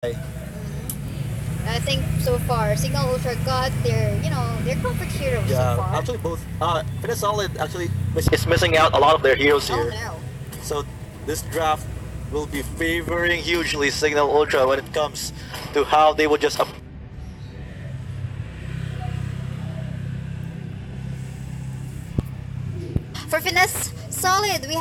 I think so far, Signal Ultra got their comfort heroes so Yeah, far. actually both. Fitness Solid actually is missing out a lot of their heroes Oh here. no. So this draft will be favoring hugely Signal Ultra when it comes to how they would just For Finesse Solid, we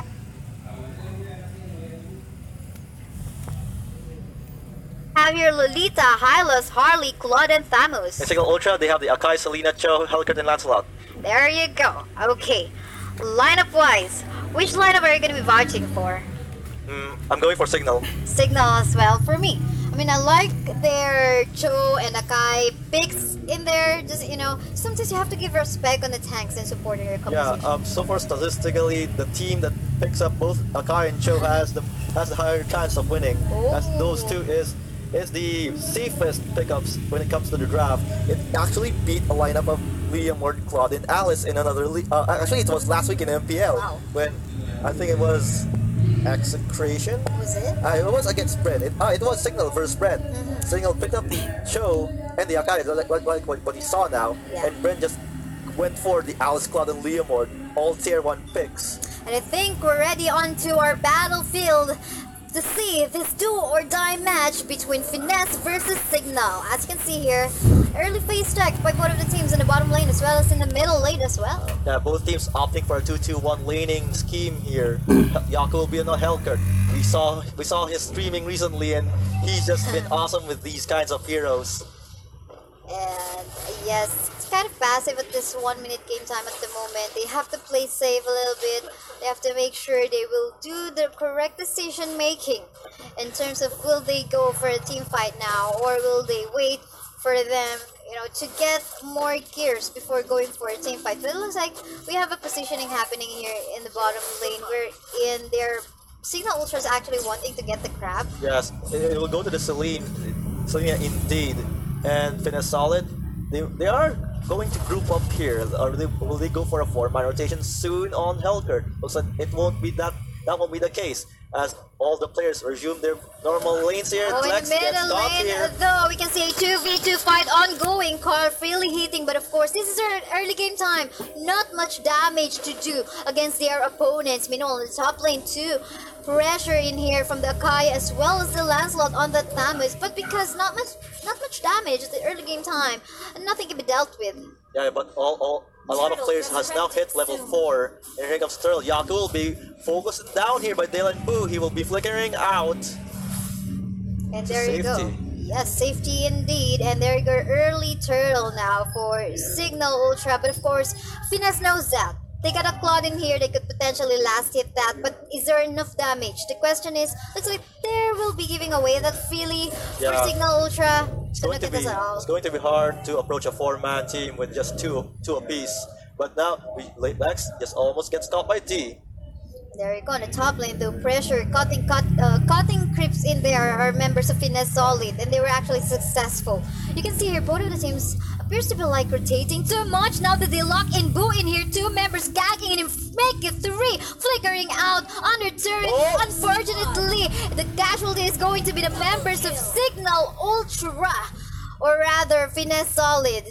have here Lolita, Hylos, Harley, Claude, and in Thanos. Signal Ultra they have the Akai, Selena, Cho, Helcurt, and Lancelot. There you go. Okay. Lineup wise, which lineup are you going to be vouching for? I'm going for Signal. Signal as well for me. I mean, I like their Cho and Akai picks in there. Just, sometimes you have to give respect on the tanks and supporting your Yeah, composition. so far statistically, the team that picks up both Akai and Cho has the higher chance of winning. As those two is the safest pickups when it comes to the draft. It actually beat a lineup of Liam, Ward, Claude, and Alice in another league. Actually, it was last week in MPL Wow. when I think it was Execration. Was it? It was against Brent. It was Signal versus Brent. Signal picked up the Cho and the Akai, like what he saw now, Yeah. and Brent just went for the Alice, Claude, and Leomord, all tier 1 picks. And I think we're ready onto our battlefield to see this do or die match between Finesse versus Signal. As you can see here, early phase check by both of the teams in the bottom lane as well as in the middle lane as well. Yeah, both teams opting for a 2-2-1 laning scheme here. Yaku will be on a Helcurt. We saw his streaming recently, and he's just been awesome with these kinds of heroes. And yes, it's kind of passive at this 1 minute game time at the moment. They have to play safe a little bit. They have to make sure they will do the correct decision making in terms of will they go for a team fight now or will they wait for them, to get more gears before going for a team fight. But it looks like we have a positioning happening here in the bottom lane where in their Signal Ultras actually wanting to get the crab. Yes, it will go to the Selena indeed. And Finesse Solid, they are going to group up here. Will they go for a 4-man rotation soon on Helcurt? Looks like it won't be that won't be the case as all the players resume their normal lanes here. Oh, in Lex the gets middle stopped lane, here. though, we can see a 2v2 fight ongoing. Carl really hitting, but of course, this is our early game time. Not much damage to do against their opponents. Meanwhile, in the top lane, too. Pressure in here from the Akai as well as the Lancelot on the Thamus, but because not much damage at the early game time, and nothing can be dealt with. Yeah, but a lot of players has now hit level 4. And here comes Turtle. Yaku will be focused down here by Dylan Boo. He will be flickering out. And To there you go. safety. Yes, safety indeed. And there you go, early turtle now for Signal Ultra. But of course, Finesse knows that. They got a Claude in here, they could potentially last hit that, but is there enough damage? The question is, looks like there will be giving away that freely Yeah. for Signal Ultra. It's So going look to at be this at all. it's going to be hard to approach a 4-man team with just two apiece. But now Lex just almost gets caught by D. There you go, on the top lane though, pressure, cutting creeps in there are members of Finesse Solid, and they were actually successful. You can see here, both of the teams appears to be like rotating too much now that they lock in Boo in here, 2 members gagging and make it 3, flickering out under turret. Oh. Unfortunately, the casualty is going to be the members of Signal Ultra, or rather Finesse Solid.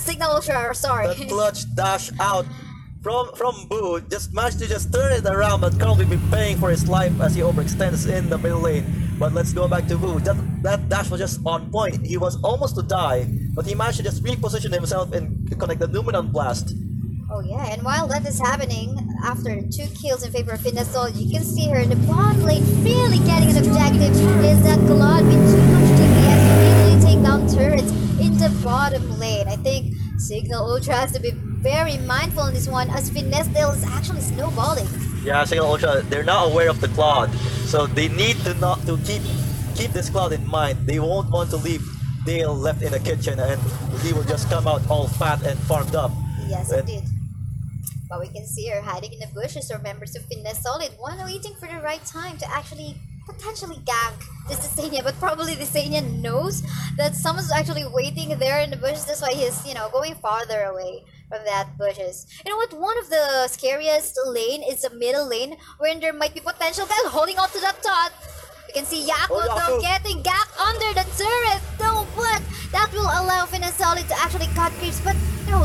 Signal Ultra, sorry. That clutch dash out from Boo just managed to just turn it around, but Carl will be paying for his life as he overextends in the middle lane. But let's go back to Boo. That dash was just on point. He was almost to die, but he managed to just reposition himself and connect the Numenon Blast. Oh yeah, and while that is happening, after 2 kills in favor of Finesse Solid, you can see her in the bottom lane really getting an objective. Is that Claude with too much DPS to really take down turrets in the bottom lane. I think Signal Ultra has to be very mindful in this one as Finesse Dale is actually snowballing. Yeah, Signal Ultra, they're not aware of the Claude, so they need to keep this Claude in mind. They won't want to leave Dale left in the kitchen and he will just come out all fat and farmed up. Yes, And- indeed. But we can see her hiding in the bushes or members of Finesse Solid, one waiting for the right time to actually potentially gank this Destania, but probably Destania knows that someone's actually waiting there in the bushes. That's why he's, going farther away from that bushes. You know what? One of the scariest lane is the middle lane, where there might be potential guys holding on to that tot. can see Yaku Oh, though Yaku. getting back under the turret. No, but that will allow Finessoli to actually cut creeps. But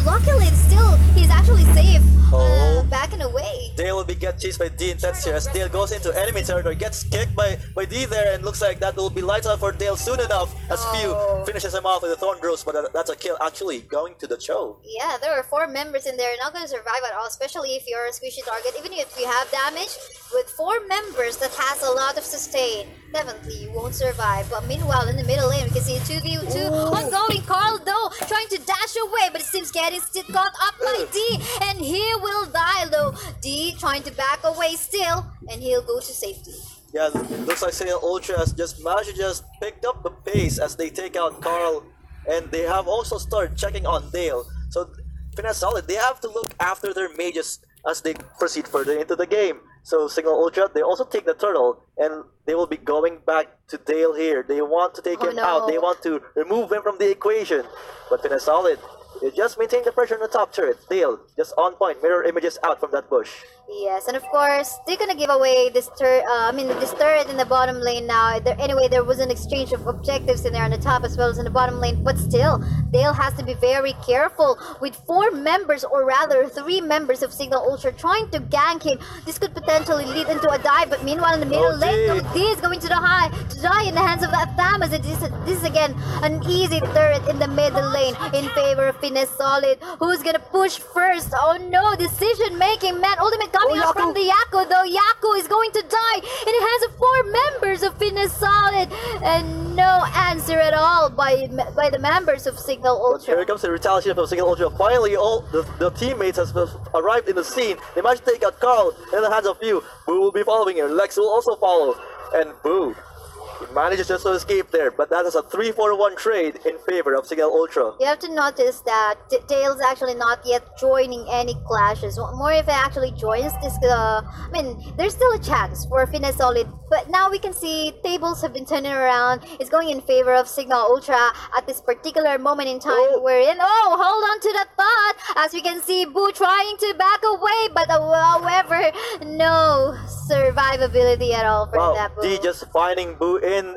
luckily, still he's actually safe. Oh. Backing away. Dale will be get chased by D intense here as Dale goes into enemy territory, gets kicked by D there, and looks like that will be lights out for Dale soon enough as Few finishes him off with a Thorn Gross, but that's a kill actually going to the Cho. Yeah, there are 4 members in there, not going to survive at all, especially if you're a squishy target. Even if you have damage, with 4 members that has a lot of sustain, definitely you won't survive. But meanwhile, in the middle lane, we can see a 2v2 ongoing. Carl, though, trying to dash away, but it seems getting still caught up by D, and he will die, though. D trying to back away still, and he'll go to safety. Yeah, looks like Signal Ultra has just managed to just picked up the pace as they take out Carl, and they have also started checking on Dale. So Finesse Solid, they have to look after their mages as they proceed further into the game. So Signal Ultra, they also take the turtle, and they will be going back to Dale here. They want to take him out. They want to remove him from the equation. But Finesse Solid, they just maintain the pressure on the top turret. Dale, just on point, mirror images out from that bush. Yes, and of course, they're gonna give away this this turret in the bottom lane now. Anyway, there was an exchange of objectives in there on the top as well as in the bottom lane, but still, Dale has to be very careful with 4 members, or rather 3 members of Signal Ultra trying to gank him. This could potentially lead into a dive, but meanwhile in the middle lane, D is going to die in the hands of that Thamus. This is again an easy turret in the middle lane in favor of Finesse Solid. Who's gonna push first? Oh no, decision making, man. Ultimate coming out from the Yaku, though. Yaku is going to die in the hands of 4 members of Finesse Solid, and no answer at all by the members of Signal Ultra. Here comes the retaliation from Signal Ultra. Finally, all the teammates has arrived in the scene. They managed to take out Carl in the hands of Few. Boo will be following here. Lex will also follow, and Boo, he manages just to escape there, but that is a 3-4-1 trade in favor of Signal Ultra. You have to notice that Dale's actually not yet joining any clashes. More if it actually joins this, there's still a chance for Finesse Solid, but now we can see tables have been turning around. It's going in favor of Signal Ultra at this particular moment in time we're in. Oh, hold on to that thought, as we can see Boo trying to back away, but however, no survivability at all for that Boo. D just finding Boo in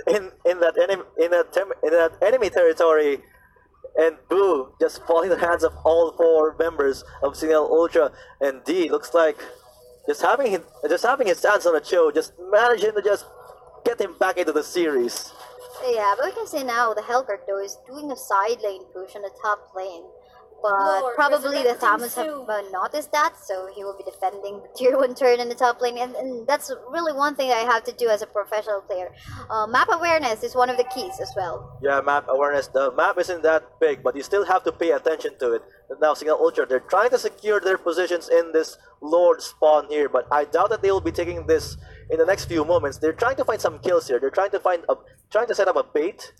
that enemy territory, and Boo just falling in the hands of all 4 members of Signal Ultra, and D looks like just having his hands on the Cho, just managing to just get him back into the series. Yeah, but we can see now the Hellcurt though is doing a side lane push on the top lane. But probably the Thamus have noticed that, so he will be defending the tier 1 turn in the top lane, and that's really one thing I have to do as a professional player. Map awareness is one of the keys as well. Yeah, map awareness. The map isn't that big, but you still have to pay attention to it. And now Signal Ultra, they're trying to secure their positions in this Lord spawn here, but I doubt that they will be taking this in the next few moments. They're trying to find some kills here. They're trying to set up a bait,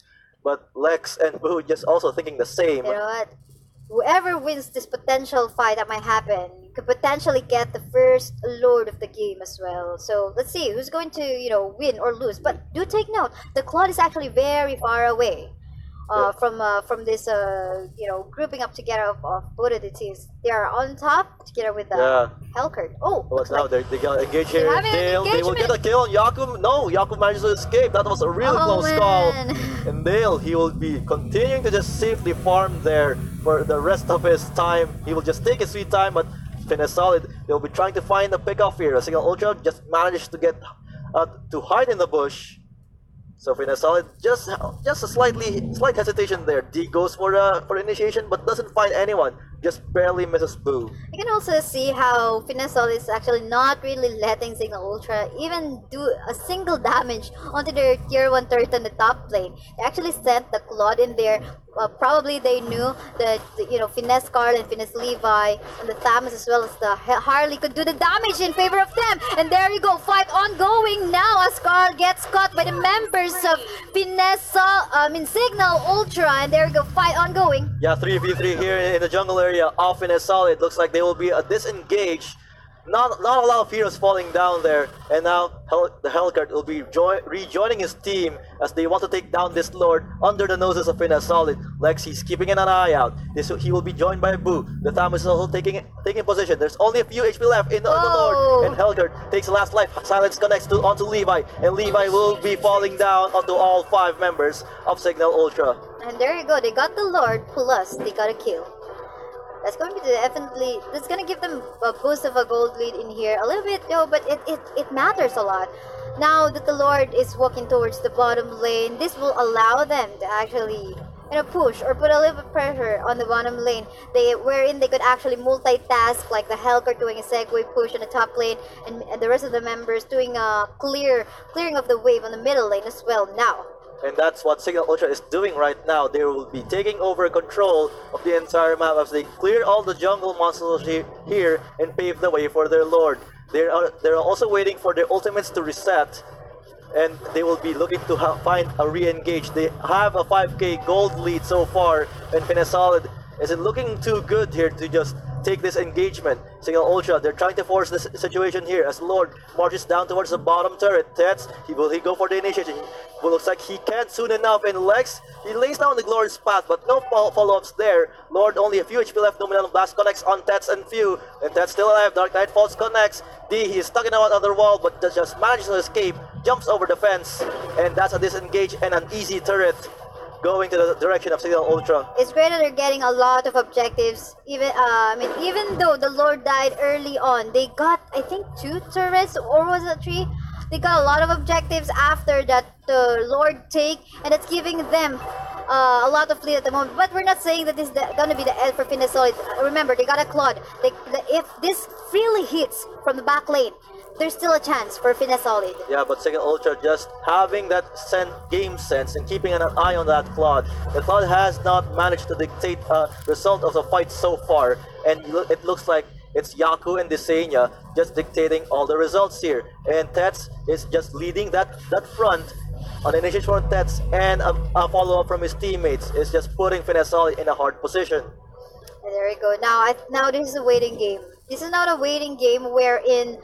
but Lex and Boo just also thinking the same. You know what? Whoever wins this potential fight that might happen could potentially get the first Lord of the game as well. So let's see who's going to, win or lose. But do take note, the Claude is actually very far away from this, grouping up together of both of the teams. They are on top together with Hellcurt. Oh, what's now? They got engaged here. Dale, they will get a kill on Yakum. No, Yakum manages to escape. That was a really close call. And Dale, he will be continuing to just safely farm there for the rest of his time. He will just take his sweet time, but Finesse Solid, they'll be trying to find a pickoff here. A Signal Ultra just managed to get to hide in the bush. So Finesse Solid, just a slight hesitation there. D goes for initiation, but doesn't find anyone. Just barely misses Boo. You can also see how Finesse Solid is actually not really letting Signal Ultra even do a single damage onto their tier 1 turret on the top lane. They actually sent the Claude in there. Probably they knew that Finesse Carl and Finesse Levi and the Thamus as well as the Harley could do the damage in favor of them. And there you go, fight ongoing now as Carl gets caught by the members of Signal Ultra, and there you go, fight ongoing. Yeah, 3v3 here in the jungle area of Finesse Solid. Looks like they will be disengaged not a lot of heroes falling down there, and now the Hellcurt will be rejoining his team as they want to take down this Lord under the noses of Solid. Lex, he's keeping an eye out. He will be joined by Boo. The Thamus is also taking position. There's only a few HP left in the Lord, and Hellcurt takes the last life. Silence connects onto Levi, and Levi will be falling down onto all 5 members of Signal Ultra. And there you go. They got the Lord, plus they got a kill. That's going to be definitely, that's going to give them a boost of a gold lead in here. A little bit, no, but it matters a lot. Now that the Lord is walking towards the bottom lane, this will allow them to actually, push or put a little bit pressure on the bottom lane. Wherein they could actually multitask, like the Hellcurt doing a segue push on the top lane, and the rest of the members doing a clearing of the wave on the middle lane as well now. And that's what Signal Ultra is doing right now. They will be taking over control of the entire map as they clear all the jungle monsters here and pave the way for their Lord. They're also waiting for their ultimates to reset, and they will be looking to find a re-engage. They have a 5k gold lead so far, and Solid isn't looking too good here to just take this engagement. Signal Ultra, they're trying to force this situation here as Lord marches down towards the bottom turret. Tets, will he go for the initiation? Well, looks like he can't soon enough, and Lex, he lays down the Glorious Path, but no follow-ups there. Lord, only a few HP left. Nominal Blast connects on Tets and Few, and Tets still alive. Dark Knight Falls connects. D, he's stuck in another wall, but just manages to escape, jumps over the fence, and that's a disengage and an easy turret going to the direction of Signal Ultra. It's great that they're getting a lot of objectives. Even though the Lord died early on, they got, I think, 2 turrets, or was it 3? They got a lot of objectives after that the Lord take, and it's giving them a lot of lead at the moment. But we're not saying that this is gonna be the end for Solid. Remember, they got a Claude. If this really hits from the back lane, there's still a chance for Solid. Yeah, but Signal Ultra just having that game sense and keeping an eye on that Claude. The Claude has not managed to dictate result of the fight so far, and it looks like it's Yaku and Desenia just dictating all the results here. And Tets is just leading that front on the initiation from Tets, and a follow-up from his teammates is just putting Solid in a hard position. And there we go. Now this is a waiting game. This is not a waiting game wherein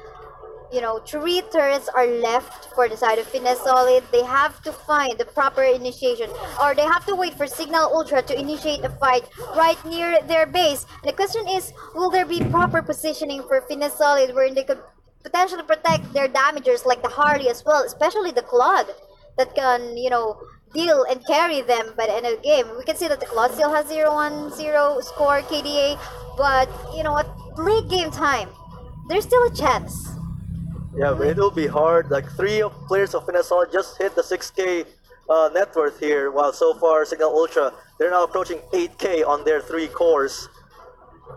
3 turrets are left for the side of Solid. They have to find the proper initiation, or they have to wait for Signal Ultra to initiate a fight right near their base. And the question is, will there be proper positioning for Solid wherein they could potentially protect their damagers like the Harley as well, especially the Claude that can, deal and carry them by the end of the game. We can see that the Claude still has 0-1-0 score KDA, but at late game time, there's still a chance. Yeah, but it will be hard. Like 3 players of Solid just hit the 6k net worth here, while so far Signal Ultra, they're now approaching 8k on their 3 cores.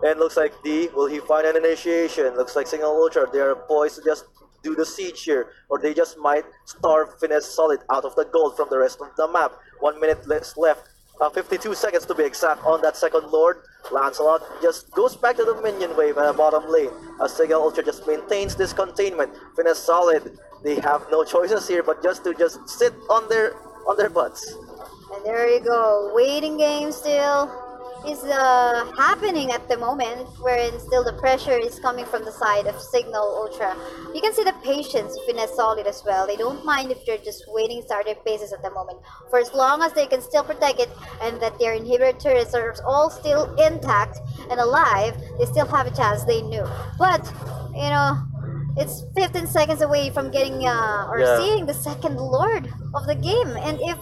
And looks like D, will he find an initiation? Looks like Signal Ultra, they are poised to just do the siege here, or they just might starve Solid out of the gold from the rest of the map. 1 minute left. 52 seconds to be exact on that second Lord. Lancelot just goes back to the minion wave at the bottom lane as Signal Ultra just maintains this containment. Solid, they have no choices here but just to sit on their butts. And there you go, waiting game still is happening at the moment, wherein still the pressure is coming from the side of Signal Ultra. You can see the patience of Solid as well. They don't mind if they're just waiting starter phases at the moment. For as long as they can still protect it and that their inhibitor turrets are all still intact and alive, they still have a chance, they knew. But, it's 15 seconds away from getting seeing the second Lord of the game. And if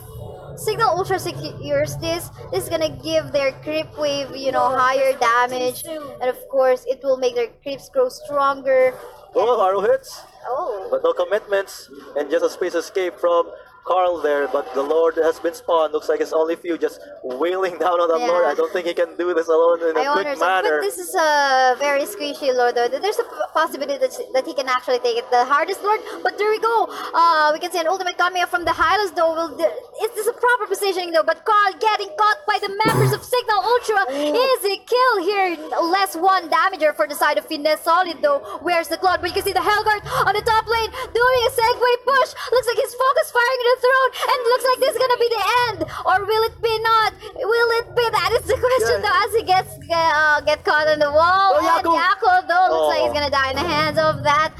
Signal Ultra secures this is gonna give their creep wave, higher damage, and of course it will make their creeps grow stronger. Oh, arrow hits. Oh. But no commitments, and just a space escape from Carl there, but the Lord has been spawned. Looks like it's only Few just wailing down on the Lord. I don't think he can do this alone in a quick manner. But this is a very squishy Lord, though. There's a possibility that he can actually take it. The hardest Lord, but there we go. We can see an ultimate coming up from the Hylos, though. It's a proper positioning, though, but Carl getting caught by the members of Signal Ultra. Easy kill here. Less 1 damager for the side of Solid, though. Where's the Claude? But you can see the Hellguard on the top lane doing a segue push. Looks like he's focus firing the throne, and looks like this is gonna be the end, or will it be not? Will it be? That is the question, though, as he get caught on the wall. Oh, and Yaku, though, looks like he's gonna die in the hands of that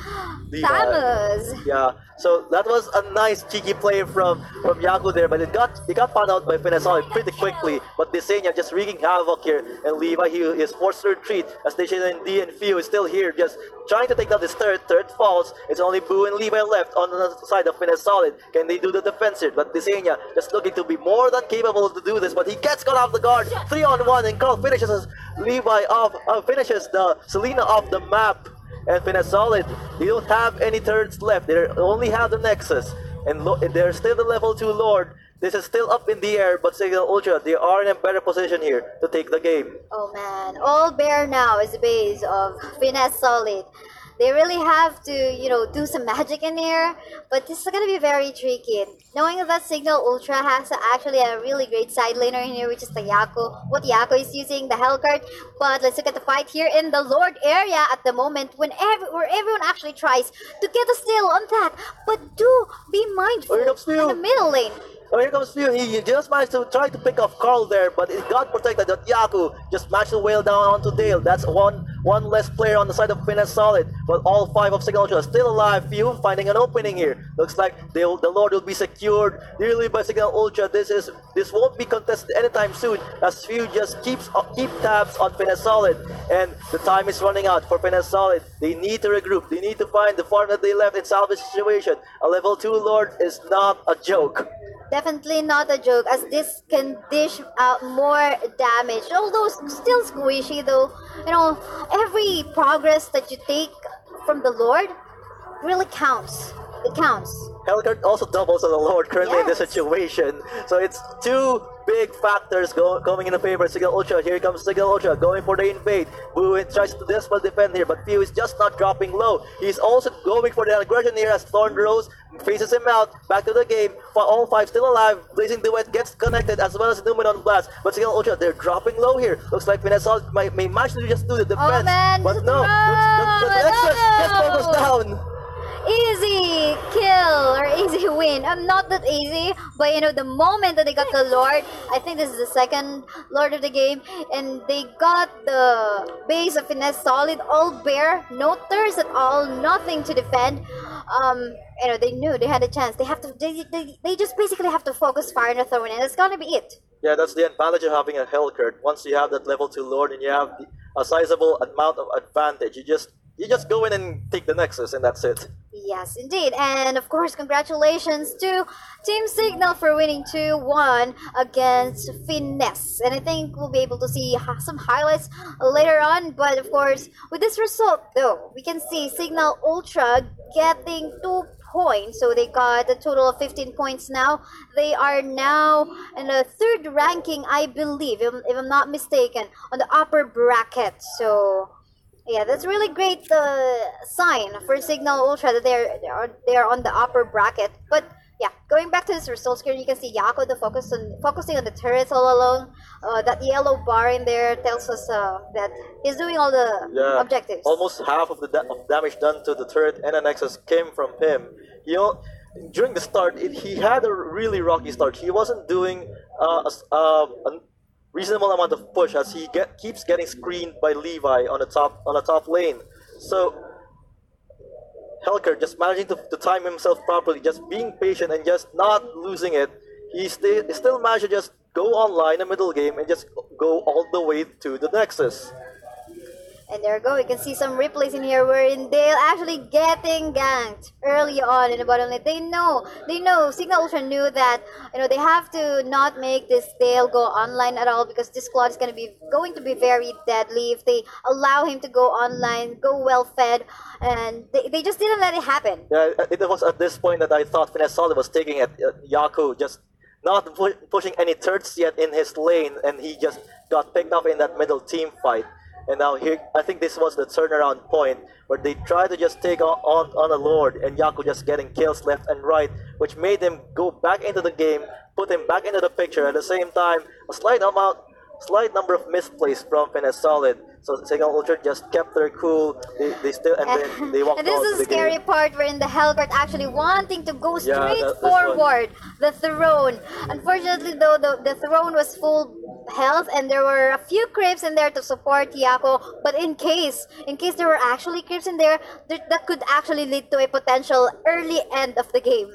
Thanos. Yeah, so that was a nice cheeky play from Yaku there, but it got found out by Finesol pretty quickly. But Desenia just wreaking havoc here, and Levi he is forced to retreat as Desenia D and Fio is still here, just trying to take out this third falls. It's only Boo and Levi left on the side of Finesolid. Can they do the defense here? But Desenia just looking to be more than capable to do this, but he gets caught off the guard. 3-on-1, and Carl finishes Levi off, finishes the Selena off the map. And Finesolid, they don't have any turrets left. They only have the Nexus. And they're still the level 2 Lord. This is still up in the air, but Signal Ultra, they are in a better position here to take the game. Oh man, all bear now is the base of Finesolid. They really have to, do some magic in here, but this is going to be very tricky. Knowing that Signal Ultra has actually a really great side laner in here, which is the Yako. What Yako is using, the Hellcard. But let's look at the fight here in the Lord area at the moment, where everyone actually tries to get a steal on that. But do be mindful in the middle lane. Oh, here comes Fio. He just managed to try to pick off Carl there, but it got protected. That Yaku just managed to wail down onto Dale. That's one less player on the side of Finesolid. But all 5 of Signal Ultra are still alive. Fio finding an opening here. Looks like the Lord will be secured nearly by Signal Ultra. This won't be contested anytime soon, as Fio just keep tabs on Finesolid, and the time is running out for Finesolid. They need to regroup. They need to find the farm that they left in salvage situation. A level 2 Lord is not a joke. Definitely not a joke, as this can dish out more damage. Although still squishy though, every progress that you take from the Lord really counts. It counts. Hellcard also doubles on the Lord currently in this situation. So it's 2 big factors going in the favor of Signal Ultra. Here comes Signal Ultra going for the invade. Boo tries to desperately defend here, but Fio is just not dropping low. He's also going for the aggression here as Thorn Rose faces him out. Back to the game. All 5 still alive. Blazing Duet gets connected as well as Numenon Blast. But Signal Ultra, they're dropping low here. Looks like Finesol may manage to just do the defense. Oh man, but no, the Nexus gets focused down. Easy kill or easy win. Not that easy, but the moment that they got the Lord, I think this is the second Lord of the game, and they got the base of Finesolid all bare, no thirst at all, nothing to defend. They knew they had a chance. They have to. They just basically have to focus fire on the throne, and that's gonna be it. Yeah, that's the advantage of having a Hellcard. Once you have that level 2 Lord and you have a sizable amount of advantage, you just go in and take the Nexus, and that's it. Yes, indeed. And of course, congratulations to Team Signal for winning 2-1 against Finesse. And I think we'll be able to see some highlights later on. But of course, with this result, though, we can see Signal Ultra getting 2 points. So they got a total of 15 points now. They are now in the 3rd ranking, I believe, if I'm not mistaken, on the upper bracket. So yeah, that's really great sign for Signal Ultra that they're on the upper bracket. But yeah, going back to this results screen, you can see Yako focusing on the turrets all along. That yellow bar in there tells us that he's doing all the objectives. Almost half of the damage done to the turret and the Nexus came from him. During the start, he had a really rocky start. He wasn't doing a reasonable amount of push as he keeps getting screened by Levi on the top lane. So Hellcard just managing to time himself properly, just being patient and just not losing it. He still managed to just go online in the middle game and just go all the way to the Nexus. And there you go, you can see some replays in here wherein they're actually getting ganked early on in the bottom lane. They know, Signal Ultra knew that, they have to not make this Dale go online at all, because this squad is going to be very deadly if they allow him to go online, go well fed, and they just didn't let it happen. Yeah, it was at this point that I thought Finesolid was taking it. Yaku just not pushing any turrets yet in his lane, and he just got picked up in that middle team fight. And now here, I think this was the turnaround point where they tried to just take on a Lord, and Yaku just getting kills left and right, which made him go back into the game, put him back into the picture. At the same time, a slight number of misplays from Finesolid. So Signal Ultra just kept their cool. They still then they walked. And this is the scary part wherein the Hellcard actually wanting to go straight that forward the throne. Unfortunately, though, the throne was full health, and there were a few creeps in there to support Yako. But in case there were actually creeps in there, that could actually lead to a potential early end of the game.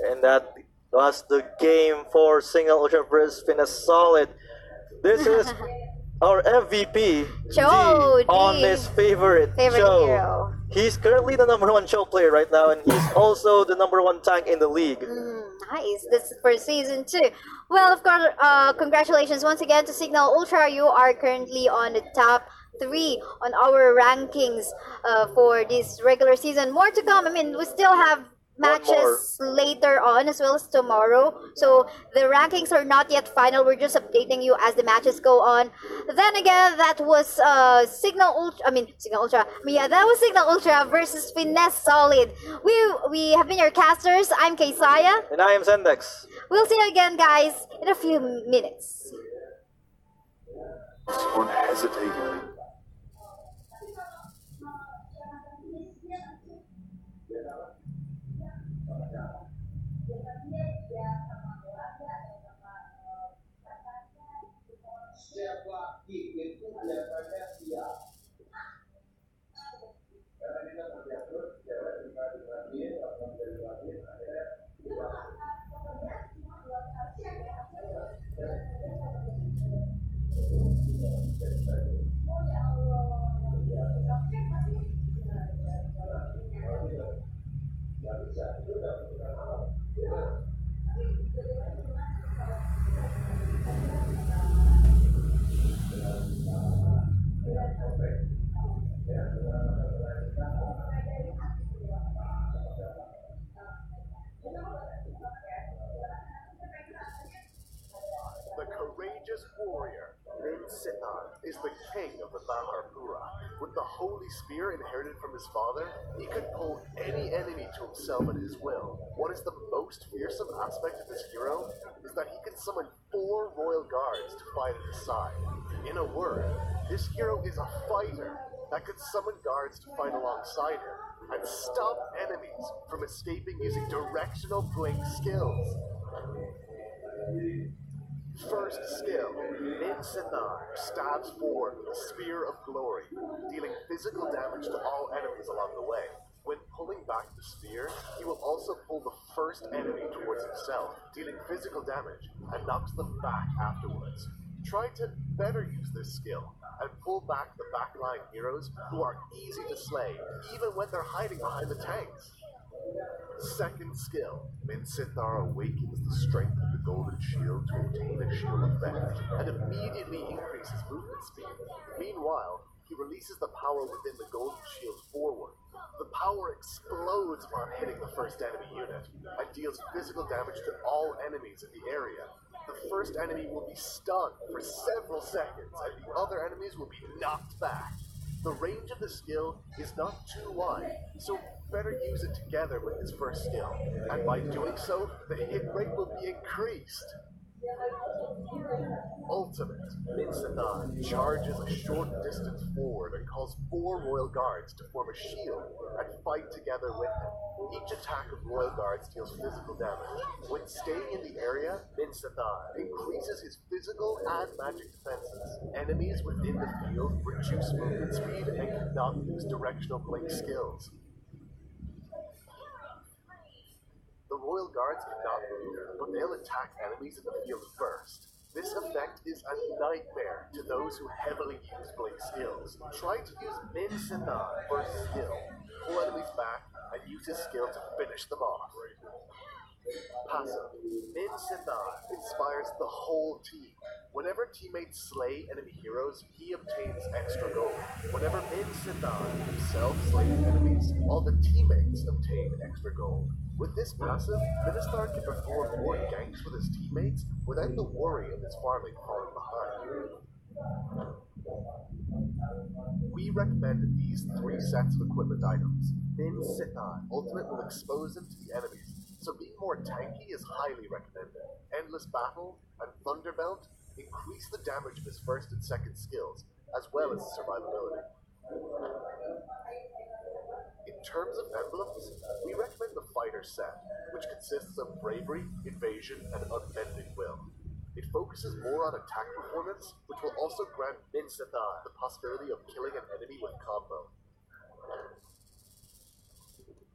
And that was the game for Single Ultra versus Solid. This is our MVP, Joe, the honest favorite Joe. hero. He's currently the number one Joe player right now, and he's also the number one tank in the league. Nice. This is for season 2. Well, of course, congratulations once again to Signal Ultra. You are currently on the top 3 on our rankings for this regular season. More to come. I mean, we still have matches later on as well as tomorrow. So the rankings are not yet final. We're just updating you as the matches go on. Then again, that was Signal Ultra. That was Signal Ultra versus Finesse Solid. We have been your casters. I'm Kaysaya. And I am Zendex. We'll see you again, guys, in a few minutes. Unhesitatingly. The courageous warrior, Mpl is the king of the Baharpura. With the holy spear inherited from his father, he could pull any enemy to himself at his will. What is the most fearsome aspect of this hero is that he can summon 4 royal guards to fight at his side. In a word, this hero is a fighter that could summon guards to fight alongside him and stop enemies from escaping using directional blink skills. First skill, Mpl stabs forward with a spear of glory, dealing physical damage to all enemies along the way. When pulling back the spear, he will also pull the first enemy towards himself, dealing physical damage, and knocks them back afterwards. Try to better use this skill, and pull back the backline heroes who are easy to slay, even when they're hiding behind the tanks. Second skill, Mpl awakens the strength of the golden shield to obtain a shield effect, and immediately increases movement speed. Meanwhile, he releases the power within the golden shield forward. The power explodes upon hitting the first enemy unit, and deals physical damage to all enemies in the area. The first enemy will be stunned for several seconds, and the other enemies will be knocked back. The range of the skill is not too wide, so better use it together with his first skill, and by doing so, the hit rate will be increased. Ultimate, Mpl charges a short distance forward and calls 4 royal guards to form a shield and fight together with him. Each attack of royal guards deals physical damage. When staying in the area, Mpl increases his physical and magic defenses. Enemies within the field reduce movement speed and cannot use directional blink skills. The royal guards cannot move, but they'll attack enemies in the field first. This effect is a nightmare to those who heavily use blink skills. Try to use Mpl first skill, pull enemies back, and use his skill to finish them off. Passive, Mpl inspires the whole team. Whenever teammates slay enemy heroes, he obtains extra gold. Whenever Mpl himself slays enemies, all the teammates obtain extra gold. With this passive, Mpl can perform more ganks with his teammates without the worry of his farming falling behind. We recommend these 3 sets of equipment items. Mpl Ultimate will expose him to the enemies, so being more tanky is highly recommended. Endless Battle and Thunderbelt increase the damage of his first and second skills, as well as his survivability. In terms of emblems, we recommend the Fighter set, which consists of Bravery, Invasion, and Unbending Will. It focuses more on attack performance, which will also grant Minsithar the possibility of killing an enemy with combo.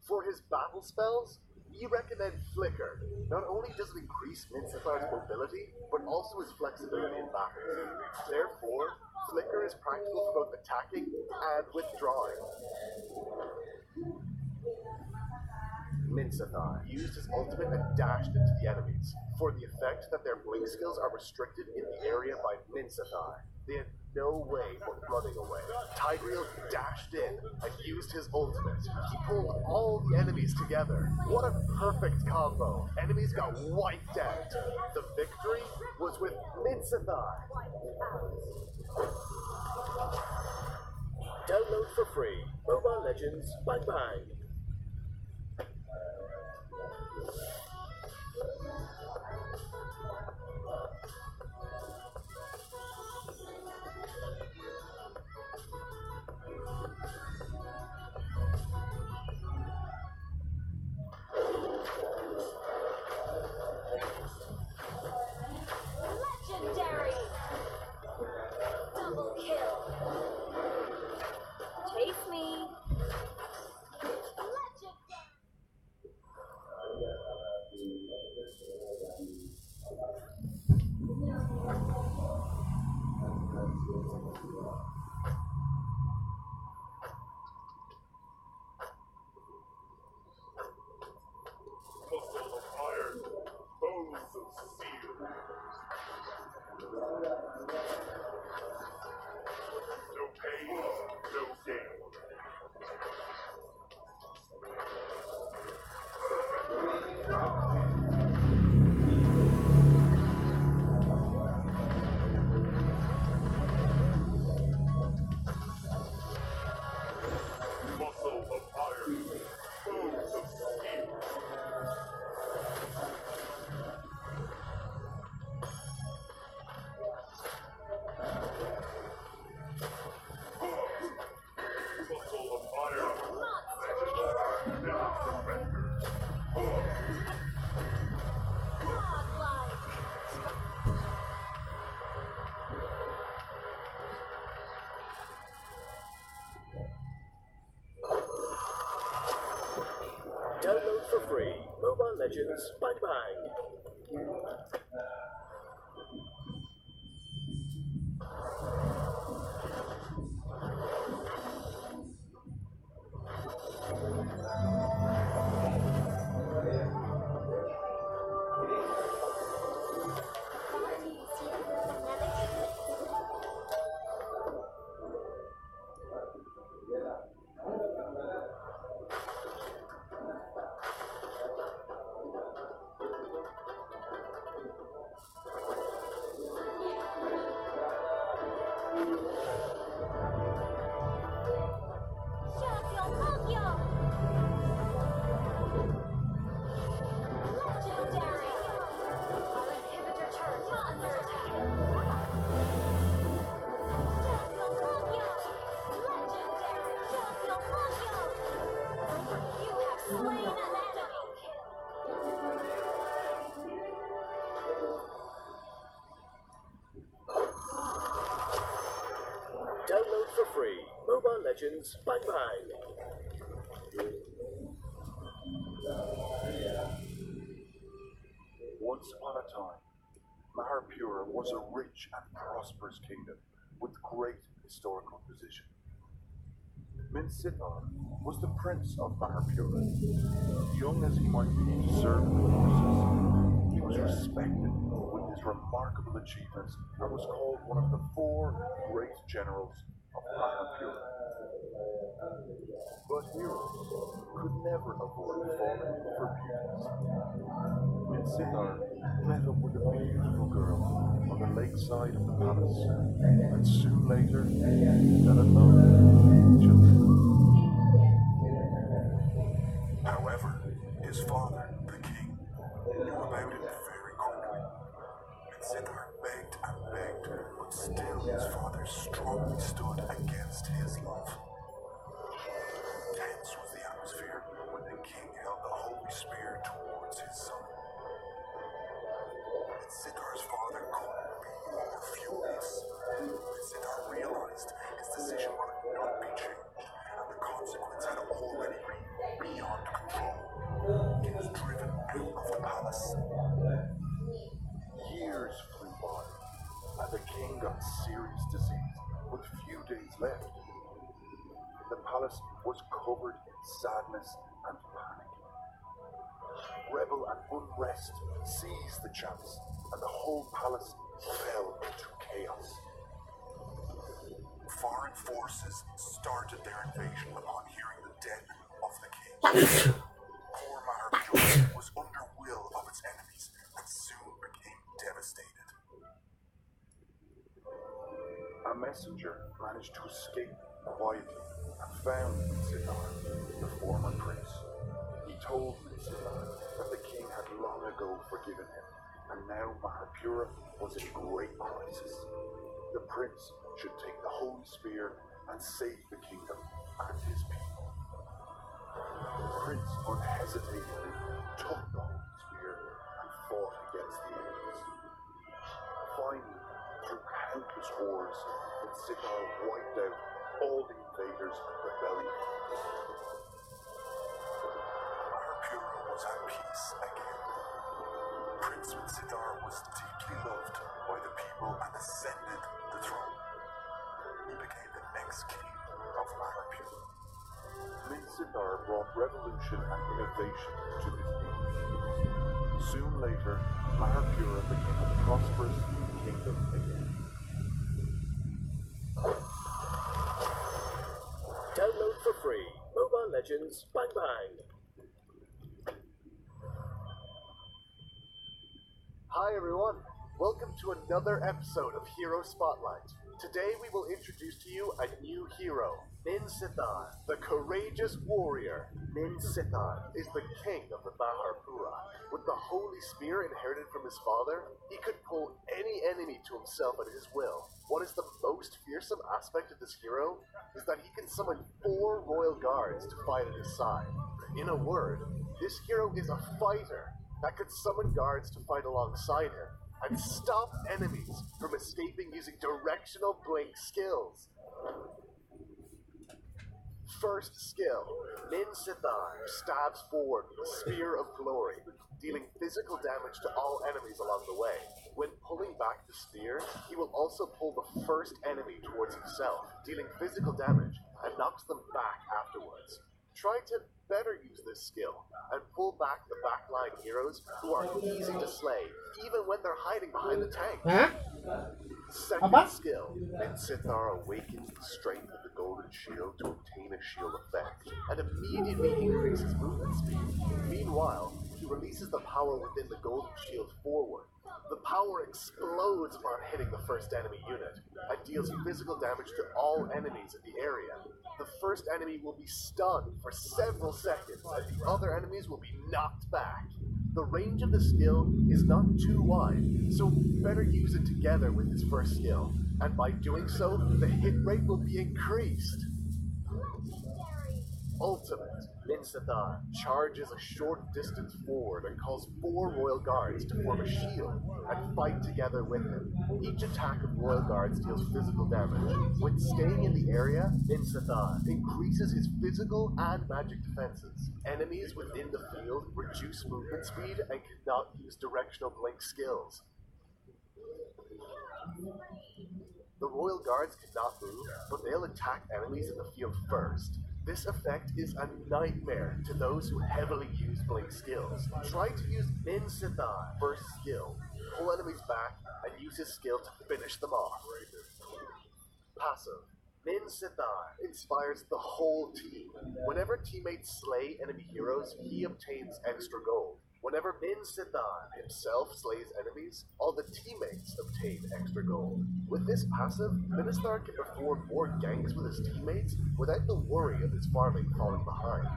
For his battle spells, we recommend Flicker. Not only does it increase Minsithar's mobility, but also his flexibility in battle. Therefore, Flicker is practical for both attacking and withdrawing. Minsithar used his ultimate and dashed into the enemies, for the effect that their blink skills are restricted in the area by Minsithar. They had no way of running away. Tigreal dashed in and used his ultimate. He pulled all the enemies together. What a perfect combo. Enemies got wiped out. The victory was with Minsithar. Download for free. Mobile Legends Bang Bang. Legendary! Double kill! Chase me! Legendary! Muscle of iron, bones of steel. No pain, no gain. Muscle of iron, bones of steel. Muscle of iron, never surrender. Godlike! Download for free. Mobile Legends Bang Bang. Legendary! Our inhibitor turret is under attack. Legendary! You have slain an enemy! Download for free. Mobile Legends Bang Bang. Once upon a time, Maharpura was a rich and prosperous kingdom with great historical position. Minsithar was the prince of Maharpura. Young as he might be to serve in the forces, he was respected with his remarkable achievements and was called one of the 4 great generals of Maharpura. But heroes could never avoid falling for beauties. Minsithar met up with a beautiful girl on the lakeside of the palace, and soon later fell in love with each other. However, his father, the king, knew about it very quickly. Minsithar begged and begged, but still his father strongly stood against his love. Tense was the atmosphere when the king held the holy spear towards his son. Minsithar's father called king got serious disease with few days left. The palace was covered in sadness and panic. Rebel and unrest seized the chance, and the whole palace fell into chaos. Foreign forces started their invasion upon hearing the death of the king. Poor Maharpura was under will of its enemies and soon became devastated. A messenger managed to escape quietly and found Siddhar, the former prince. He told Siddhar that the king had long ago forgiven him, and now Maharpura was in great crisis. The prince should take the holy spear and save the kingdom and his people. The prince unhesitatingly took the holy spear and fought against the enemies. Finally, through countless wars, Siddhar wiped out all the invaders' rebellion. Maharpura was at peace again. Prince Siddhar was deeply loved by the people and ascended the throne. He became the next king of Maharpura. Siddhar brought revolution and innovation to his age. Soon later, Maharpura became a prosperous kingdom again. Download for free. Mobile Legends Bang Bang. Hi everyone, welcome to another episode of Hero Spotlight. Today we will introduce to you a new hero, Siddhar, the courageous warrior. Siddhar is the king of the Maharpura. With the holy spear inherited from his father, he could pull any enemy to himself at his will. What is the most fearsome aspect of this hero is that he can summon 4 royal guards to fight at his side. In a word, this hero is a fighter that could summon guards to fight alongside him and stop enemies from escaping using directional blink skills. First skill, Siddhar stabs forward with a spear of glory, dealing physical damage to all enemies along the way. When pulling back the spear, he will also pull the first enemy towards himself, dealing physical damage, and knocks them back afterwards. Try to better use this skill and pull back the backline heroes who are easy to slay, even when they're hiding behind the tank. Second skill, Siddhar awakens the strength of the golden shield to obtain a shield effect, and immediately increases movement speed. Meanwhile, he releases the power within the golden shield forward. The power explodes upon hitting the first enemy unit, and deals physical damage to all enemies in the area. The first enemy will be stunned for several seconds, and the other enemies will be knocked back. The range of the skill is not too wide, so better use it together with his first skill, and by doing so, the hit rate will be increased. Ultimate, Siddhar charges a short distance forward and calls 4 royal guards to form a shield and fight together with him. Each attack of royal guards deals physical damage. When staying in the area, Siddhar increases his physical and magic defenses. Enemies within the field reduce movement speed and cannot use directional blink skills. The royal guards cannot move, but they'll attack enemies in the field first. This effect is a nightmare to those who heavily use blink skills. Try to use Siddhar first skill, pull enemies back, and use his skill to finish them off. Passive. Siddhar inspires the whole team. Whenever teammates slay enemy heroes, he obtains extra gold. Whenever Siddhar himself slays enemies, all the teammates obtain extra gold. With this passive, Siddhar can perform more ganks with his teammates without the worry of his farming falling behind.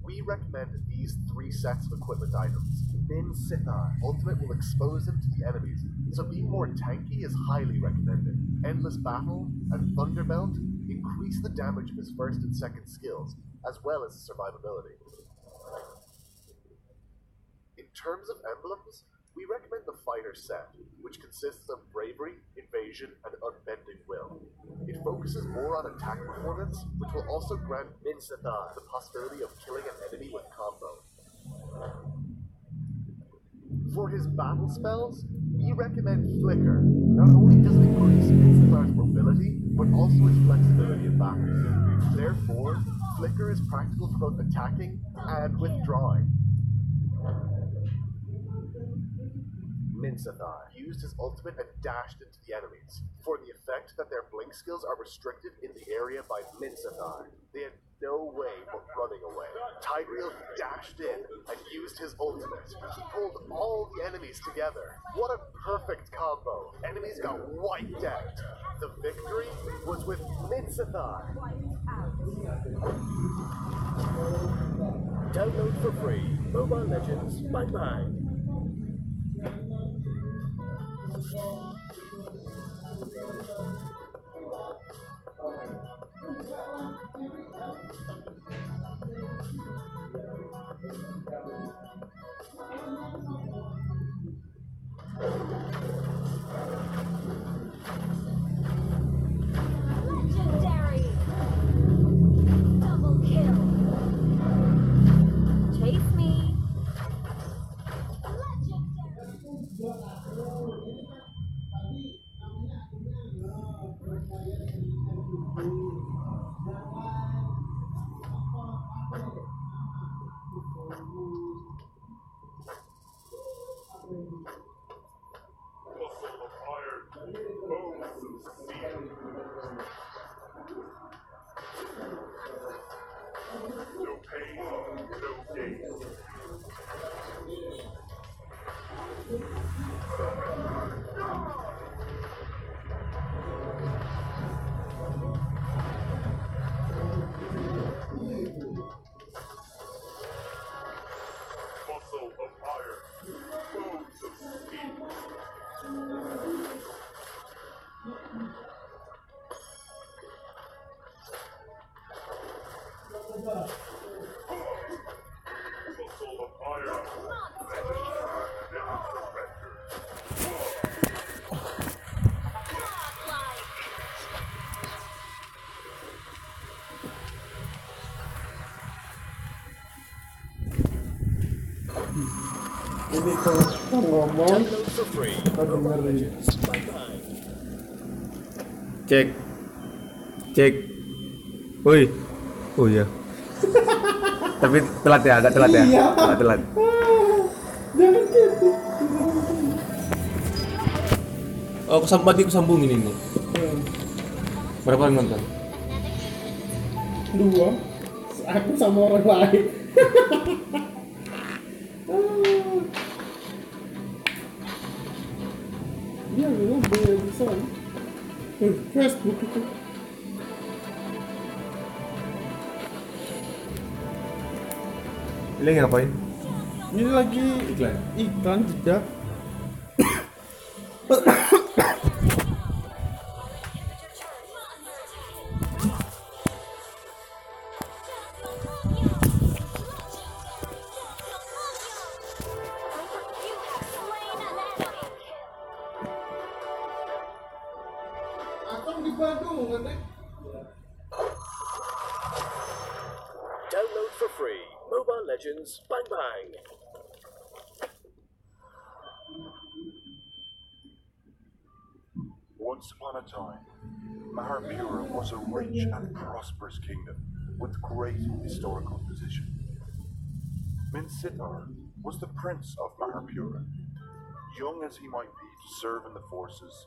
We recommend these 3 sets of equipment items. Siddhar ultimate will expose him to the enemies, so being more tanky is highly recommended. Endless Battle and Thunderbelt increase the damage of his first and second skills, as well as his survivability. In terms of emblems, we recommend the Fighter set, which consists of Bravery, Invasion, and Unbending Will. It focuses more on attack performance, which will also grant Siddhar the possibility of killing an enemy with combo. For his battle spells, we recommend Flicker. Not only does it increase Minsthar's mobility, but also his flexibility in battle. Therefore, Flicker is practical for both attacking and withdrawing. Minsathar used his ultimate and dashed into the enemies, for the effect that their blink skills are restricted in the area by Minsathar. They had no way but running away. Tigreal dashed in and used his ultimate. He pulled all the enemies together. What a perfect combo. Enemies got wiped out. The victory was with Minsathar. Download for free. Mobile Legends. Bang bang. Legendary! Double kill! Chase me! No pain, no gain. Muscle of iron, bones of steel. Muscle of iron, Jadi kalau kita ngomong Download for free. kita dengerin. Bang bang. Cek. Cek. Woi. Oh iya. Tapi telat ya, agak telat ya. Iya. Agak telat. Jangan gitu. Oh, kusambungin ini. Berapa orang nonton? 2 aku sama orang lain. Iya memang bisa. Facebook itu. Ini lagi ngapain? Ini lagi iklan jeda. Atau di Bandung kan? Download for free. Mobile Legends. Bang bang. Once upon a time, Maharpura was a rich and prosperous kingdom with great historical position. Minsitar was the prince of Maharpura. Young as he might be to serve in the forces,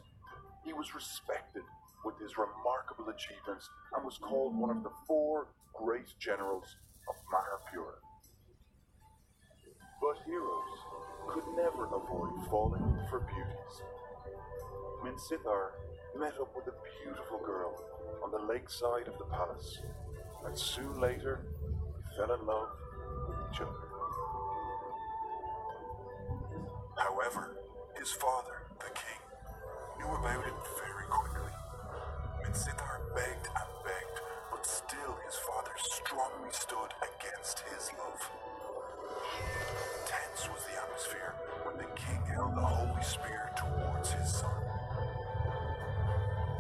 he was respected with his remarkable achievements and was called one of the 4 great generals of Maharpura. But heroes could never avoid falling for beauties. Minsitar met up with a beautiful girl on the lakeside of the palace, and soon later fell in love with each other. However, his father, the king, knew about it very quickly. Minsitar begged and begged, but still his father strongly stood against his love. Tense was the atmosphere when the king held the holy spear towards his son.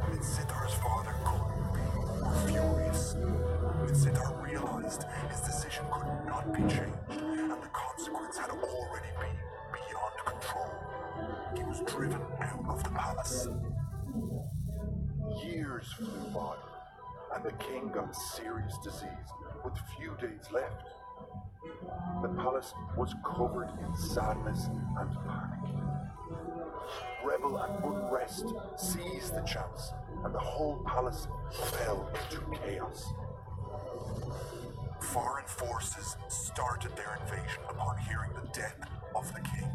Minsitar's father couldn't be more furious. Minsitar realized his decision could not be changed, and the consequence had already been beyond control. was driven out of the palace. Years flew by, and the king got serious disease with few days left. The palace was covered in sadness and panic. Rebel and unrest seized the chance, and the whole palace fell into chaos. Foreign forces started their invasion upon hearing the death of the king.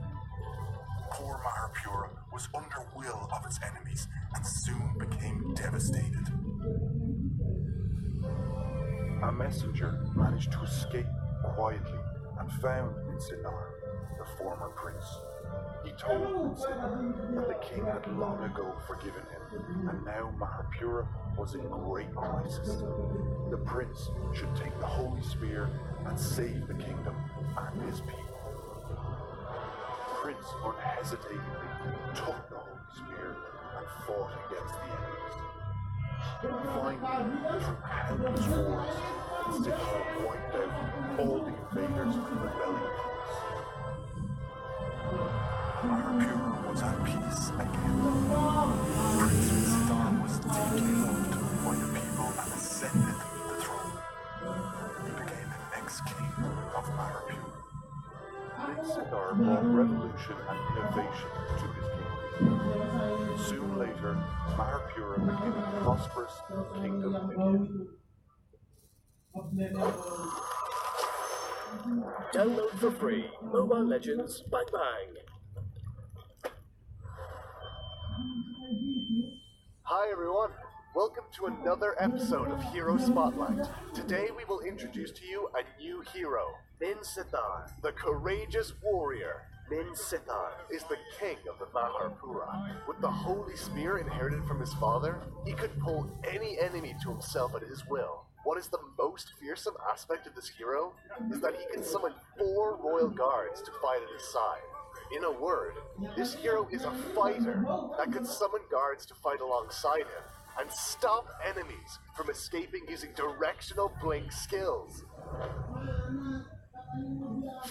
Poor Maharpura was under will of its enemies and soon became devastated. A messenger managed to escape quietly and found Minsinar, the former prince. He told Minsinar that the king had long ago forgiven him, and now Maharpura was in great crisis. The prince should take the holy spear and save the kingdom and his people. Prince unhesitatingly took the holy spear and fought against the enemies. Finally, through countless wars, Minsinar wiped out all the invaders from the rebellion force. Maharpura was at peace again. Prince Minsinar was deeply loved by the people and ascended the throne. He became the next king of Maharpura. Minsinar brought revolution and innovation to his kingdom. Soon later, Maharpura became a prosperous kingdom again. Download for free Mobile Legends Bang Bang. Hi everyone, welcome to another episode of Hero Spotlight. Today we will introduce to you a new hero, Minsinar, the courageous warrior. Minsinar is the king of the Maharpura. With the holy spear inherited from his father, he could pull any enemy to himself at his will. What is the most fearsome aspect of this hero is that he can summon 4 royal guards to fight at his side. In a word, this hero is a fighter that can summon guards to fight alongside him and stop enemies from escaping using directional blink skills.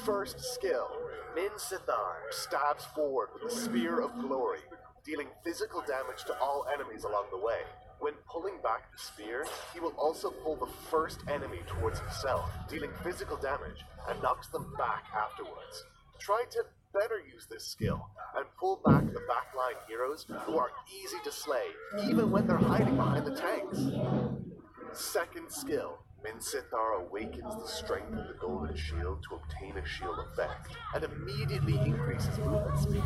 First skill, Minsinar stabs forward with the Spear of Glory, dealing physical damage to all enemies along the way. When pulling back the spear, he will also pull the first enemy towards himself, dealing physical damage, and knocks them back afterwards. Try to better use this skill and pull back the backline heroes who are easy to slay, even when they're hiding behind the tanks. Second skill, Minsinar awakens the strength of the golden shield to obtain a shield effect, and immediately increases movement speed.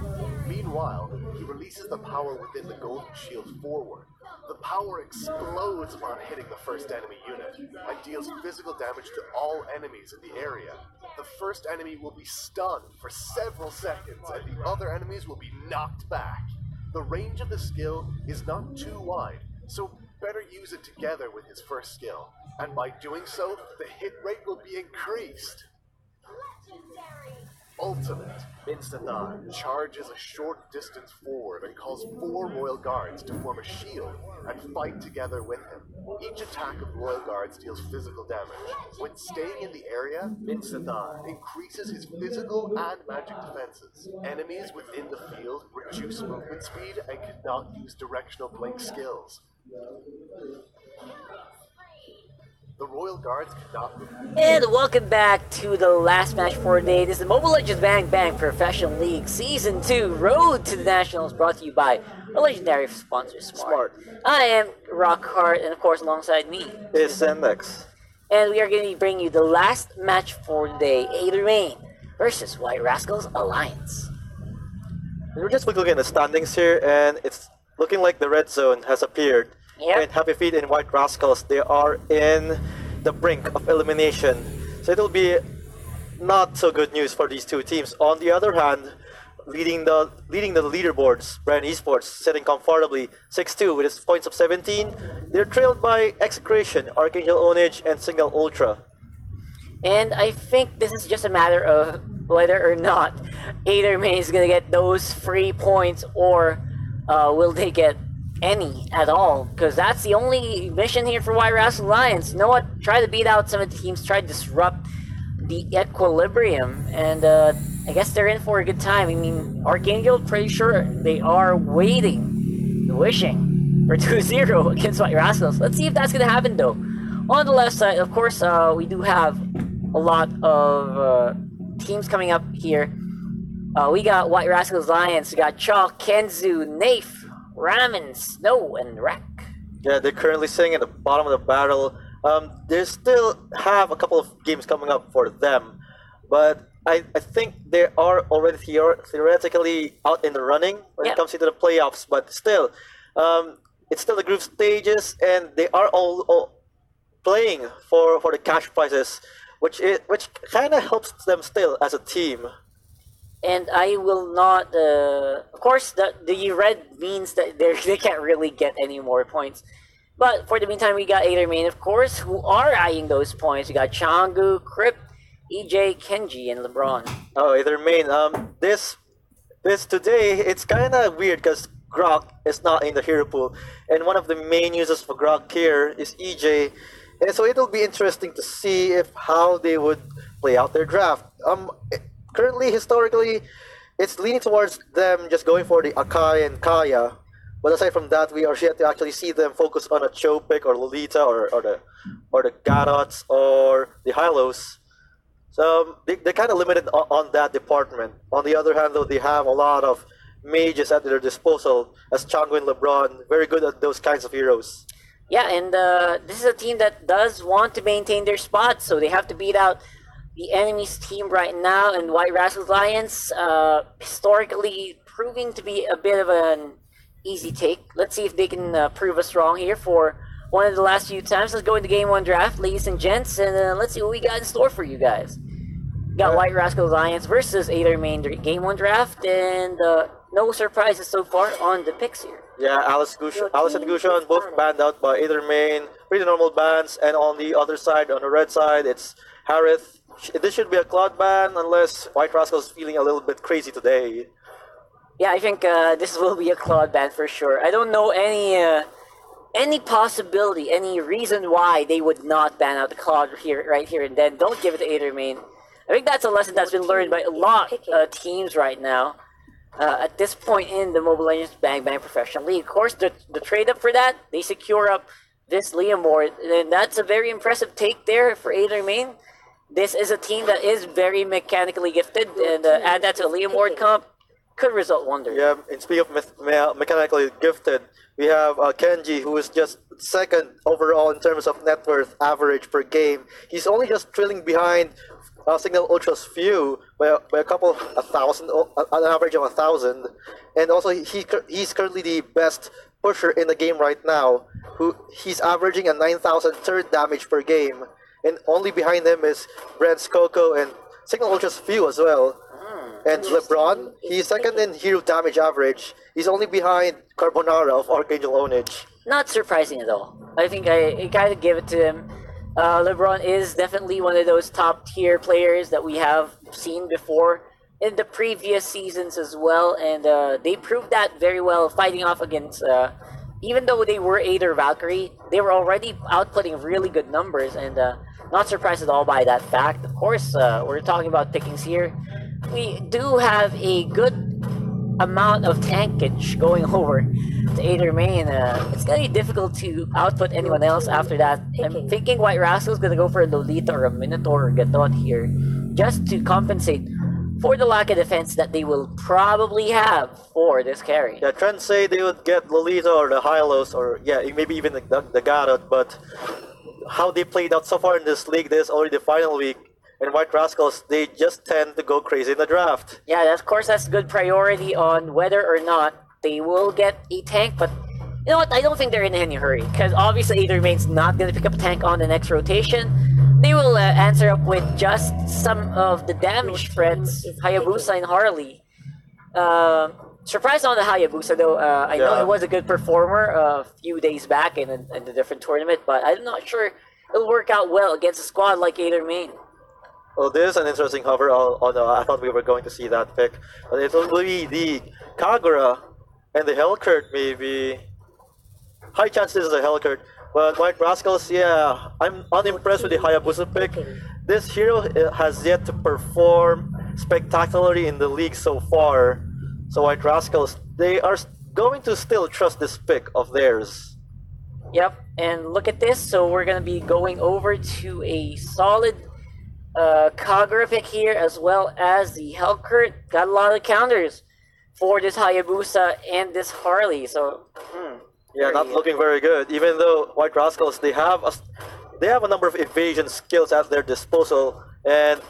Meanwhile, he releases the power within the golden shield forward. The power explodes upon hitting the first enemy unit, and deals physical damage to all enemies in the area. The first enemy will be stunned for several seconds, and the other enemies will be knocked back. The range of the skill is not too wide, so better use it together with his first skill, and by doing so, the hit rate will be increased. Legendary. Ultimate, Minsinar charges a short distance forward and calls 4 royal guards to form a shield and fight together with him. Each attack of royal guards deals physical damage. When staying in the area, Minsinar increases his physical and magic defenses. Enemies within the field reduce movement speed and cannot use directional blink skills. The Royal Guards cannot move. And welcome back to the last match for the day. This is the Mobile Legends Bang Bang Professional League Season 2 Road to the Nationals, brought to you by a legendary sponsor, Smart. I am Rockhart, and of course alongside me Is Sendex. and we are going to be bringing you the last match for the day, Ailer Main versus White Rascals Alliance. We're just looking at the standings here, and it's looking like the red zone has appeared. Yep. And Happy Feet and White Rascals, they are in the brink of elimination. So it'll be not so good news for these two teams. On the other hand, leading the leaderboards, Brand Esports sitting comfortably 6-2 with its points of 17. They're trailed by Execration, Archangel Onage, and Single Ultra. And I think this is just a matter of whether or not Ailer Main is going to get those free points, or will they get any at all, because that's the only mission here for White Rascal Alliance. You know what? Try to beat out some of the teams, try to disrupt the equilibrium, and I guess they're in for a good time. I mean, Archangel, pretty sure they are waiting, wishing for 2-0 against White Rascals. Let's see if that's going to happen, though. On the left side, of course, we do have a lot of teams coming up here. We got White Rascals Lions, we got Chalk, Kenzu, Nafe, Ramen, Snow, and Rack. Yeah, they're currently sitting at the bottom of the barrel. They still have a couple of games coming up for them, but I think they are already theoretically out in the running when it comes into the playoffs. But still, it's still the group stages, and they are all playing for the cash prizes, which kind of helps them still as a team. And I will not. Of course, the red means that they can't really get any more points. But for the meantime, we got Aether Main, of course, who are eyeing those points. We got Changu, Crypt, EJ, Kenji, and LeBron. Oh, Aether Main. This today, it's kind of weird because Grok is not in the hero pool, and one of the main users for Grok here is EJ, and so it'll be interesting to see how they would play out their draft. Currently, historically, it's leaning towards them just going for the Akai and Kaya. But aside from that, we are yet to actually see them focus on a Cho pick or Lolita or the Garots or the Hylos. So they're kind of limited on that department. On the other hand, though, they have a lot of mages at their disposal, as Changu and LeBron, very good at those kinds of heroes. Yeah, and this is a team that does want to maintain their spot, so they have to beat out the enemy's team right now. And White Rascals Lions, historically proving to be a bit of an easy take. Let's see if they can prove us wrong here for one of the last few times. Let's go into Game 1 draft, ladies and gents, and let's see what we got in store for you guys. We got White Rascals Lions versus Aether Main Game 1 draft, and no surprises so far on the picks here. Yeah, Alice and Gushan both banned out by Aether Main, pretty normal bans, and on the other side, on the red side, it's Harith. This should be a Cloud ban unless White Rascals is feeling a little bit crazy today. Yeah, I think this will be a Cloud ban for sure. I don't know any possibility, any reason why they would not ban out the Cloud right here and then. Don't give it to Aether Main. I think that's a lesson that's been learned by a lot of teams right now. At this point in the Mobile Legends Bang Bang Professional League. Of course, the trade-up for that, they secure up this Leomord, and that's a very impressive take there for Aether Main. This is a team that is very mechanically gifted, and add that to a Leomord comp, could result wonders. Yeah, and speaking of mechanically gifted, we have Kenji, who is just second overall in terms of net worth average per game. He's only just trailing behind Signal Ultra's few by a couple of 1,000, an average of 1,000, and also he's currently the best pusher in the game right now. He's averaging a 9,000 third damage per game, and only behind him is Brent's Coco and Signal Ultra's few as well. And LeBron, he's second in hero damage average. He's only behind Carbonara of Archangel Onage. Not surprising at all. I think I kind of give it to him. LeBron is definitely one of those top tier players that we have seen before in the previous seasons as well, and they proved that very well fighting off against, even though they were Aether Valkyrie, they were already outputting really good numbers, and not surprised at all by that fact. Of course, we're talking about pickings here. We do have a good amount of tankage going over to Aether Main. It's going to be difficult to output anyone else after that. I'm thinking White Rascal's going to go for a Lolita or a Minotaur or Gadot here, just to compensate for the lack of defense that they will probably have for this carry. Yeah, trends say they would get Lolita or the Hylos, or maybe even the Garot, but how they played out so far in this league, this is already the final week, and White Rascals, they just tend to go crazy in the draft. Yeah, of course, that's good priority on whether or not they will get a tank, but you know what, I don't think they're in any hurry, because obviously Aether Main's not going to pick up a tank on the next rotation. They will answer up with just some of the damage threats, Hayabusa and Harley. Surprised on the Hayabusa though, I know it was a good performer a few days back in a different tournament, but I'm not sure it'll work out well against a squad like Aether Main. Well, this is an interesting hover. I thought we were going to see that pick. But it will be the Kagura and the Hellcurt, maybe. High chance this is a Hellcurt. But White Rascals, I'm unimpressed with the Hayabusa pick. This hero has yet to perform spectacularly in the league so far. So White Rascals, they are going to still trust this pick of theirs. Yep, and look at this. So we're gonna be going over to a solid Kagura pick here, as well as the Hellcurt. Got a lot of counters for this Hayabusa and this Harley. So Yeah, not looking very good. Even though White Rascals, they have a number of evasion skills at their disposal, and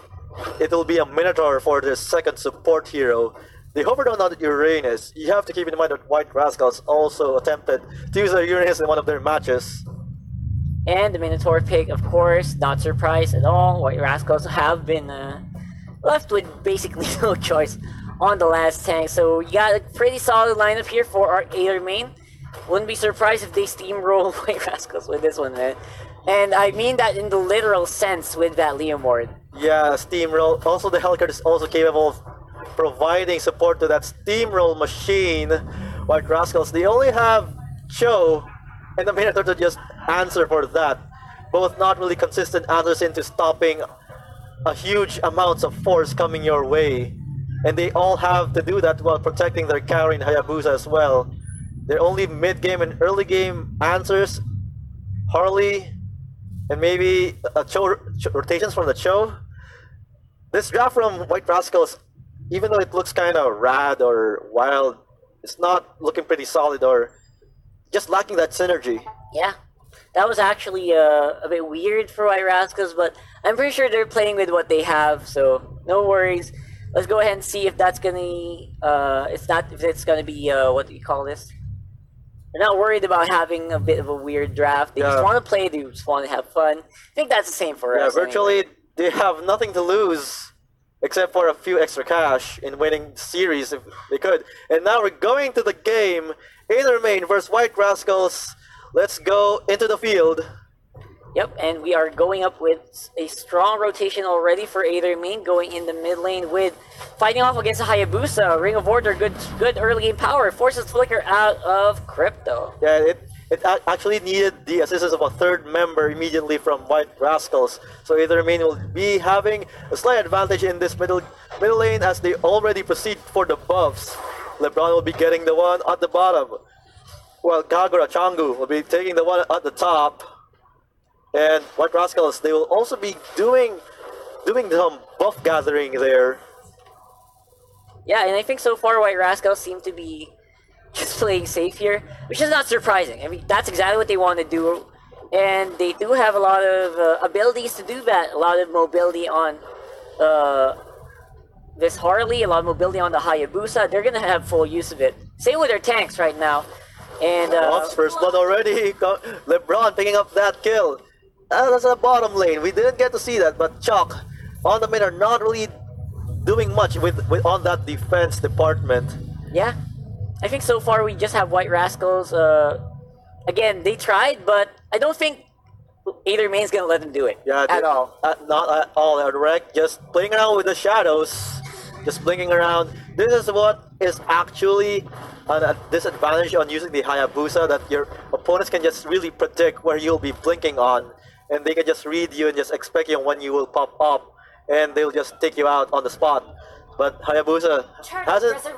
it'll be a Minotaur for their second support hero. They hovered on that Uranus. You have to keep in mind that White Rascals also attempted to use a Uranus in one of their matches. And the Minotaur pick, of course, not surprised at all. White Rascals have been left with basically no choice on the last tank. So you got a pretty solid lineup here for our Aether main. Wouldn't be surprised if they steamroll White Rascals with this one, man. And I mean that in the literal sense with that Leomord. Yeah, steamroll. Also, the Hellcat is also capable of providing support to that steamroll machine. White Rascals, they only have Cho and the Minotaur to just answer for that. Both not really consistent answers into stopping a huge amounts of force coming your way. And they all have to do that while protecting their carry in Hayabusa as well. They're only mid-game and early game answers. Harley and maybe rotations from the Cho. This draft from White Rascals, even though it looks kind of rad or wild, it's not looking pretty solid or just lacking that synergy. Yeah, that was actually a bit weird for White Rascals, but I'm pretty sure they're playing with what they have, so no worries. Let's go ahead and see if that's gonna if it's gonna be what do you call this? They're not worried about having a bit of a weird draft. They just want to play. They just want to have fun. I think that's the same for us. Yeah, virtually anyway. they have nothing to lose except for a few extra cash in winning series if they could. And now we're going to the game. Aether main versus White Rascals. Let's go into the field. Yep, and we are going up with a strong rotation already for Aether main, going in the mid lane with fighting off against a Hayabusa. Ring of Order, good early game power, forces Flicker out of Crypto. Yeah, it actually needed the assistance of a third member immediately from White Rascals. So Aether main will be having a slight advantage in this middle lane as they already proceed for the buffs. LeBron will be getting the one at the bottom, while Kagura Changu will be taking the one at the top. And White Rascals, they will also be doing some buff gathering there. Yeah, and I think so far White Rascals seem to be just playing safe here, which is not surprising. I mean, that's exactly what they want to do, and they do have a lot of abilities to do that. A lot of mobility on this Harley, a lot of mobility on the Hayabusa. They're gonna have full use of it. Same with their tanks right now. And first blood already. LeBron picking up that kill. That's a bottom lane. We didn't get to see that, but Chalk on the mid are not really doing much with on that defense department. Yeah, I think so far we just have White Rascals. Again, they tried, but I don't think Aether main's gonna let them do it. Yeah, at all. Not at all. Direct, just playing around with the shadows, just blinking around. This is what is actually a disadvantage on using the Hayabusa, that your opponents can just really predict where you'll be blinking on, and they can just read you and just expect you when you will pop up, and they'll just take you out on the spot. But Hayabusa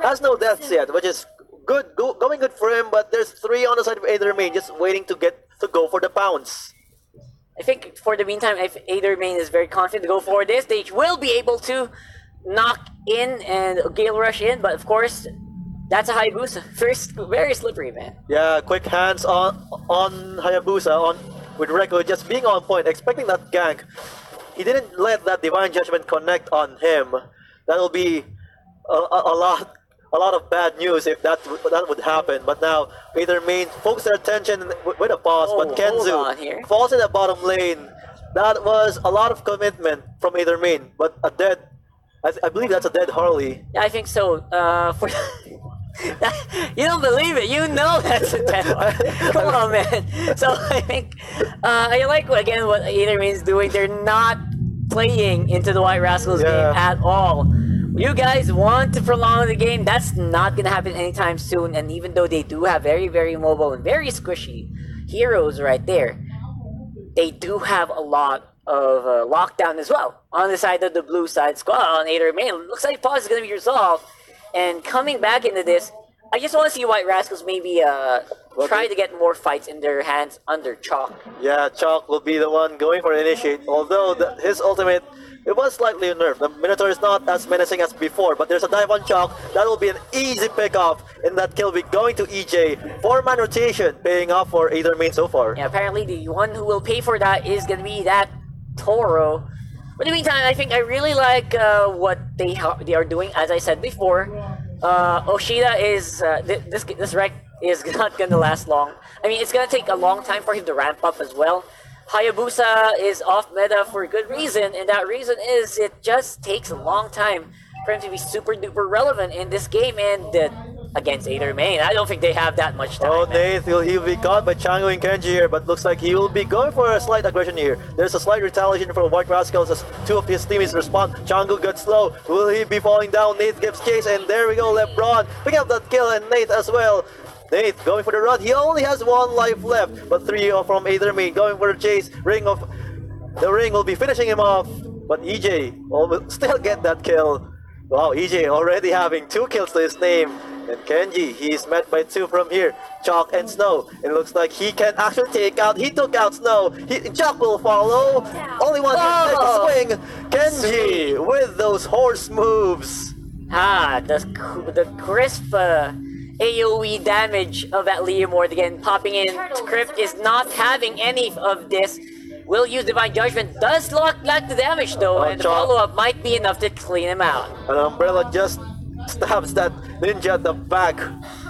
has no deaths yet, which is good, going good for him. But there's 3 on the side of Aether main, just waiting to go for the pounce. I think for the meantime, if Aether main is very confident to go for this, they will be able to knock in and Gale Rush in, but of course, that's a Hayabusa. Very slippery, man. Yeah, quick hands on Hayabusa, with Reku just being on point, expecting that gank. He didn't let that Divine Judgment connect on him. That'll be a lot of bad news if that would happen. But now Aether main focus their attention with a pause, but Kenzu falls in the bottom lane. That was a lot of commitment from Aether main, but a dead. I believe that's a dead Harley. Yeah, I think so. For you don't believe it. You know that's a dead one. Come on, man. So I think I like what Aether main's doing. They're not playing into the White Rascals game at all. You guys want to prolong the game? That's not gonna happen anytime soon. And even though they do have very, very mobile and very squishy heroes right there, they do have a lot lockdown as well on the side of the blue side squad on Ader Main. Looks like pause is going to be resolved. And coming back into this, I just want to see White Rascals maybe try to get more fights in their hands under Chalk. Yeah, Chalk will be the one going for initiate, although his ultimate, it was slightly nerfed. The Minotaur is not as menacing as before, but there's a dive on Chalk. That will be an easy pick-off, and that kill will be going to EJ. 4-man rotation, paying off for Ader Main so far. Yeah, apparently the one who will pay for that is going to be that Toro. But in the meantime, I think I really like what they are doing. As I said before, Oshida is this wreck is not gonna last long. I mean, it's gonna take a long time for him to ramp up as well. Hayabusa is off meta for a good reason, and that reason is it just takes a long time for him to be super duper relevant in this game. And against Ader Main, I don't think they have that much time. Oh, Nath, he'll be caught by Chango and Kenji here, but looks like he will be going for a slight aggression here. There's a slight retaliation from White Rascals as two of his teammates respond. Chango gets slow. Will he be falling down? Nath gives chase, and there we go, LeBron picking up that kill, and Nath as well. Nath going for the run. He only has 1 life left, but 3 from Ader Main going for the chase. The ring will be finishing him off, but EJ will still get that kill. Wow, EJ already having 2 kills to his name. And Kenji, he's met by 2 from here. Chalk and Snow. It looks like he can actually take out. He took out Snow. Chalk will follow. Only one swing. Kenji with those horse moves. The crisp AoE damage of that Leomord again popping in. Crypt is not having any of this. Will use Divine Judgment. Does lack the damage though, and the follow-up might be enough to clean him out. An Umbrella just stabs that ninja at the back.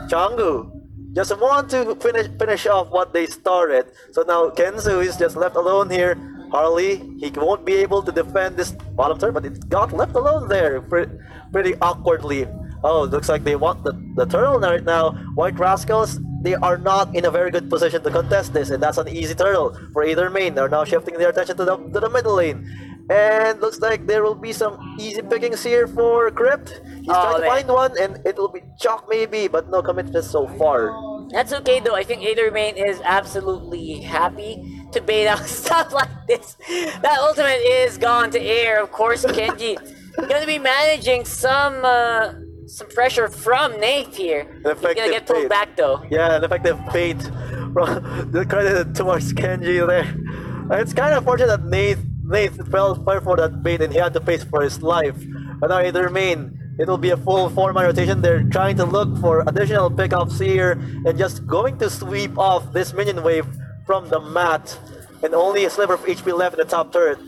Changu just want to finish off what they started. So now Kenzu is just left alone here. Harley, he won't be able to defend this bottom turn, but it got left alone there pretty awkwardly. Oh, looks like they want the turtle right now. White Rascals, they are not in a very good position to contest this, and that's an easy turtle for Ader Main. They're now shifting their attention to the middle lane. And looks like there will be some easy pickings here for Crypt. He's trying to find one, and it will be Chalk maybe, but no commitment so far. That's okay though. I think Ader Main is absolutely happy to bait out stuff like this. That ultimate is gone to air. Of course, Kenji gonna be managing some pressure from Nate here. He's gonna get pulled back though. Yeah, an effective bait from the credit towards Kenji there. It's kind of unfortunate that Nate fell for that bait and he had to pay for his life. But now Ader Main, it will be a full 4-man rotation. They're trying to look for additional pickups here and just going to sweep off this minion wave from the mat. And only a sliver of HP left in the top turret.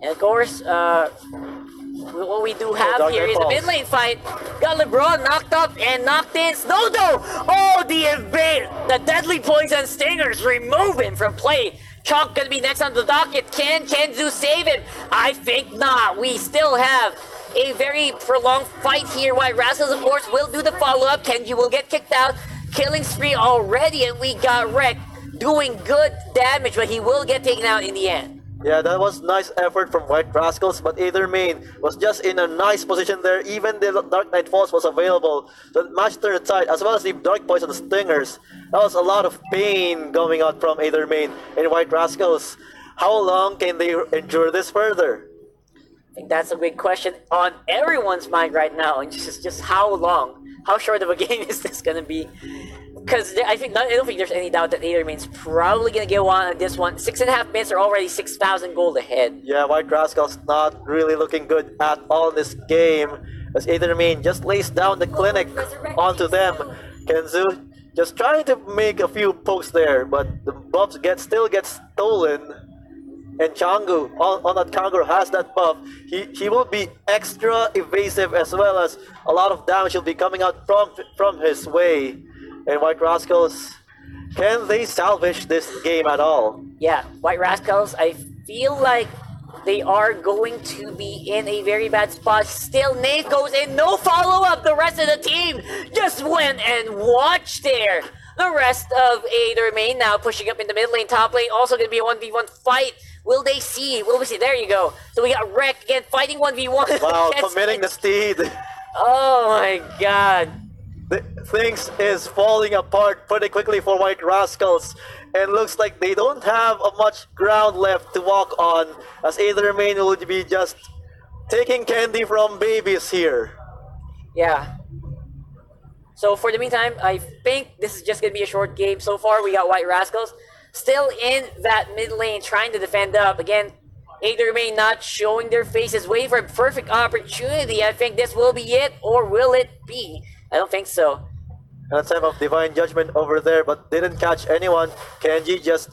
And of course, what we do have here is a mid lane fight. Got LeBron knocked up and knocked in. Snowdo! Oh, the deadly poison stingers remove him from play. Chalk gonna be next on the docket. Can Kenzu save him? I think not. We still have a very prolonged fight here. White Rascals, of course, will do the follow-up. Kenji will get kicked out. Killing spree already, and we got wrecked. Doing good damage, but he will get taken out in the end. Yeah, that was nice effort from White Rascals, but Ader Main was just in a nice position there. Even the Dark Knight Falls was available to match their tide, as well as the Dark Poison Stingers. That was a lot of pain going out from Ader Main and White Rascals. How long can they endure this further? I think that's a big question on everyone's mind right now, and just how long, how short of a game is this gonna be? Because I don't think there's any doubt that Ader Main's probably gonna get one on this one. 6.5 minutes are already 6,000 gold ahead. Yeah, White Rascals not really looking good at all in this game, as Ader Main just lays down the clinic onto them. Kenzu just trying to make a few pokes there, but the buffs still get stolen. And Changu on that Kangaroo has that buff. He will be extra evasive, as well as a lot of damage will be coming out from his way. And White Rascals, can they salvage this game at all? Yeah, White Rascals, I feel like they are going to be in a very bad spot. Still, Nate goes in, no follow-up. The rest of the team just went and watched there. The rest of Ader Main now pushing up in the mid lane, top lane, also going to be a 1v1 fight. Will they see? Will we see? There you go. So we got wrecked again, fighting 1v1. Wow, committing the steed. Oh my god. things is falling apart pretty quickly for White Rascals, and looks like they don't have much ground left to walk on, as either main will be just taking candy from babies here. Yeah. So for the meantime, I think this is just gonna be a short game. So far, we got White Rascals still in that mid lane, trying to defend up. Again, either may not showing their faces, waiting for a perfect opportunity. I think this will be it, or will it be? I don't think so. A time of divine judgment over there, but didn't catch anyone. Kenji just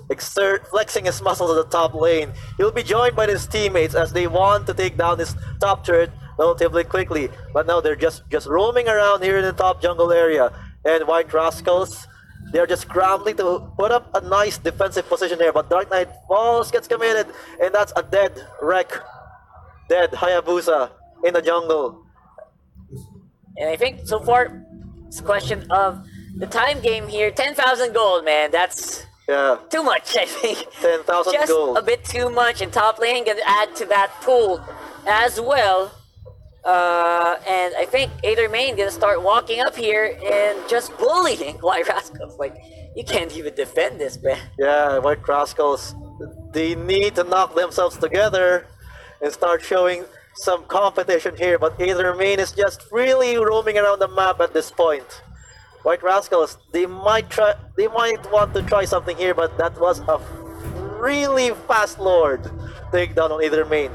flexing his muscles at the top lane. He'll be joined by his teammates as they want to take down this top turret relatively quickly. But now they're just roaming around here in the top jungle area. And White Rascals, they're just scrambling to put up a nice defensive position here. But Dark Knight Falls gets committed, and that's a dead wreck. Dead Hayabusa in the jungle. And I think so far, it's a question of the time game here. 10,000 gold, man. That's too much, I think. 10,000 Just gold. a bit too much, and top lane can add to that pool as well. And I think Aether Main gonna start walking up here and just bullying White Rascals. Like, you can't even defend this, man. Yeah, White Rascals, they need to knock themselves together and start showing some competition here, but either main is just really roaming around the map at this point. White Rascals, they might want to try something here, but that was a really fast Lord takedown on either main.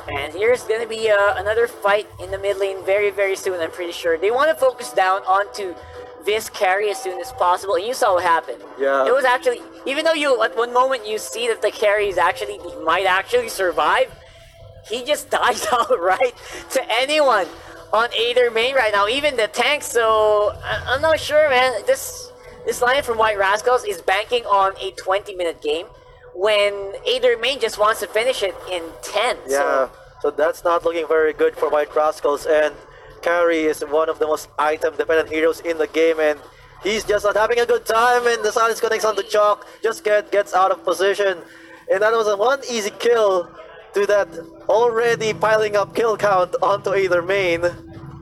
And here's gonna be another fight in the mid lane very, very soon, I'm pretty sure. They want to focus down onto this carry as soon as possible, and you saw what happened. Yeah. It was actually, even though you at one moment you see that the carry is actually, he might actually survive, he just dies outright to anyone on Aether main right now, even the tank. So I'm not sure, man. This line from White Rascals is banking on a 20-minute game when Aether main just wants to finish it in 10. Yeah, so that's not looking very good for White Rascals, and Carry is one of the most item-dependent heroes in the game, and he's just not having a good time, and the Silence connects on the chalk, just gets out of position, and that was a one easy kill to that already piling up kill count onto either main.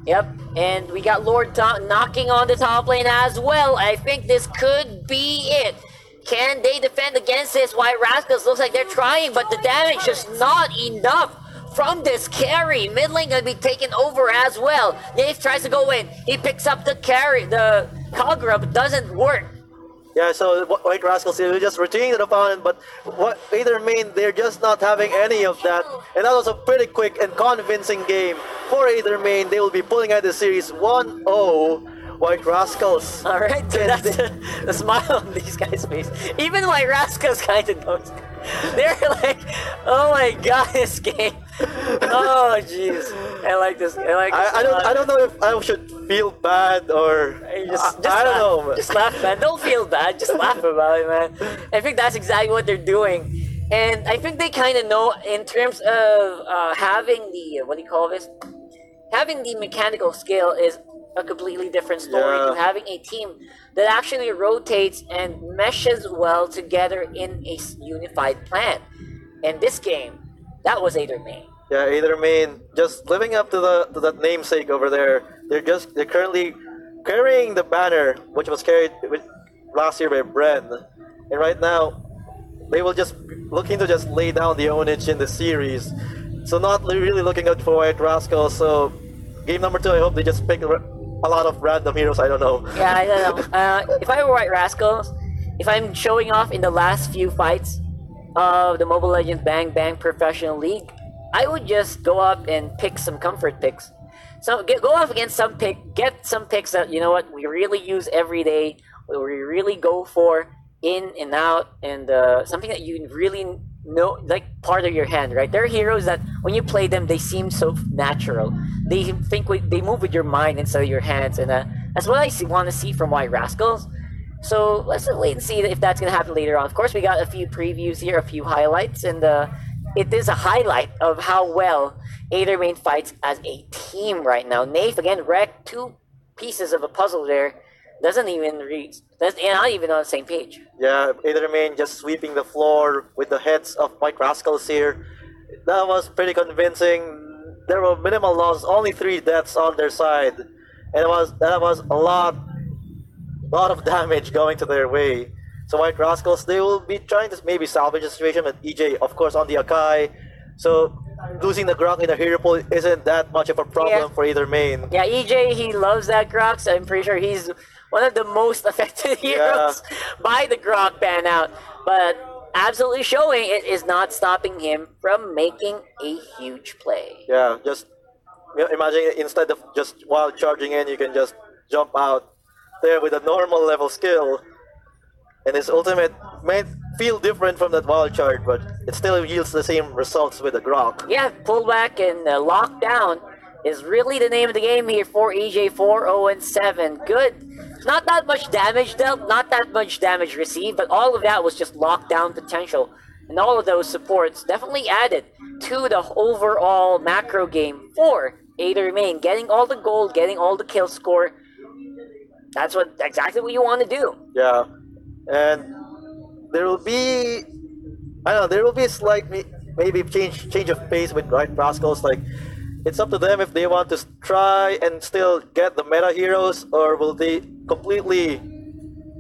Yep, and we got Lord knocking on the top lane as well. I think this could be it. Can they defend against this? White Rascals looks like they're trying, but the damage is not enough from this carry. Mid lane gonna be taken over as well. Nave tries to go in. He picks up the carry, the Kagura, but doesn't work. Yeah, so White Rascals are just retreating to the opponent, but either main, they're just not having any of that. And that was a pretty quick and convincing game for either main. They will be pulling out the series 1-0. White Rascals. Alright, so that's the smile on these guys' face. Even White Rascals kind of knows. They're like, oh my god, this game. Oh jeez. I like this. I don't know if I should feel bad or I don't know. Just laugh, man. Don't feel bad. Just laugh about it, man. I think that's exactly what they're doing. And I think they kind of know in terms of having the, what do you call this? Having the mechanical skill is a completely different story to having a team that actually rotates and meshes well together in a unified plan. And this game, that was Aether main. Yeah, Aether main just living up to that namesake over there. They're currently carrying the banner, which was carried last year by Bren, and right now they will just looking to just lay down the ownage in the series. So not really looking out for White Rascals. So game number 2, I hope they just pick a lot of random heroes. I don't know. Yeah, I don't know. If I were White Rascals, if I'm showing off in the last few fights of the Mobile Legends Bang Bang Professional League, I would just go up and pick some comfort picks. So go off against get some picks that, you know what, we really use every day, we really go for in and out, and something that you really know, like part of your hand, right? There are heroes that when you play them, they seem so natural. They move with your mind instead of your hands, and that's what I want to see from White Rascals. So let's wait and see if that's going to happen later on. Of course, we got a few previews here, a few highlights, and it is a highlight of how well Aether main fights as a team right now. Nafe, again, wrecked 2 pieces of a puzzle there. Doesn't even reach. Not even on the same page. Yeah, Aether main just sweeping the floor with the heads of White Rascals here. That was pretty convincing. There were minimal losses, only 3 deaths on their side. and that was a lot of damage going to their way. So White Rascals, they will be trying to maybe salvage the situation with EJ, of course, on the Akai. So losing the Grok in the hero pool isn't that much of a problem for either main. Yeah, EJ, he loves that Grok, so I'm pretty sure he's one of the most affected heroes by the Grok ban out. But absolutely showing it is not stopping him from making a huge play. Yeah, just imagine instead of just while charging in, you can just jump out there with a normal level skill. And his ultimate may feel different from that wild charge, but it still yields the same results with the Grok. Yeah, pullback and lockdown is really the name of the game here for EJ 4-0-7. Good. Not that much damage dealt, not that much damage received, but all of that was just lockdown potential. And all of those supports definitely added to the overall macro game for Aether Main. Getting all the gold, getting all the kill score. That's exactly what you want to do. Yeah. And there will be, I don't know, there will be a slight maybe change of pace with White Rascals. Like, it's up to them if they want to try and still get the meta heroes, or will they completely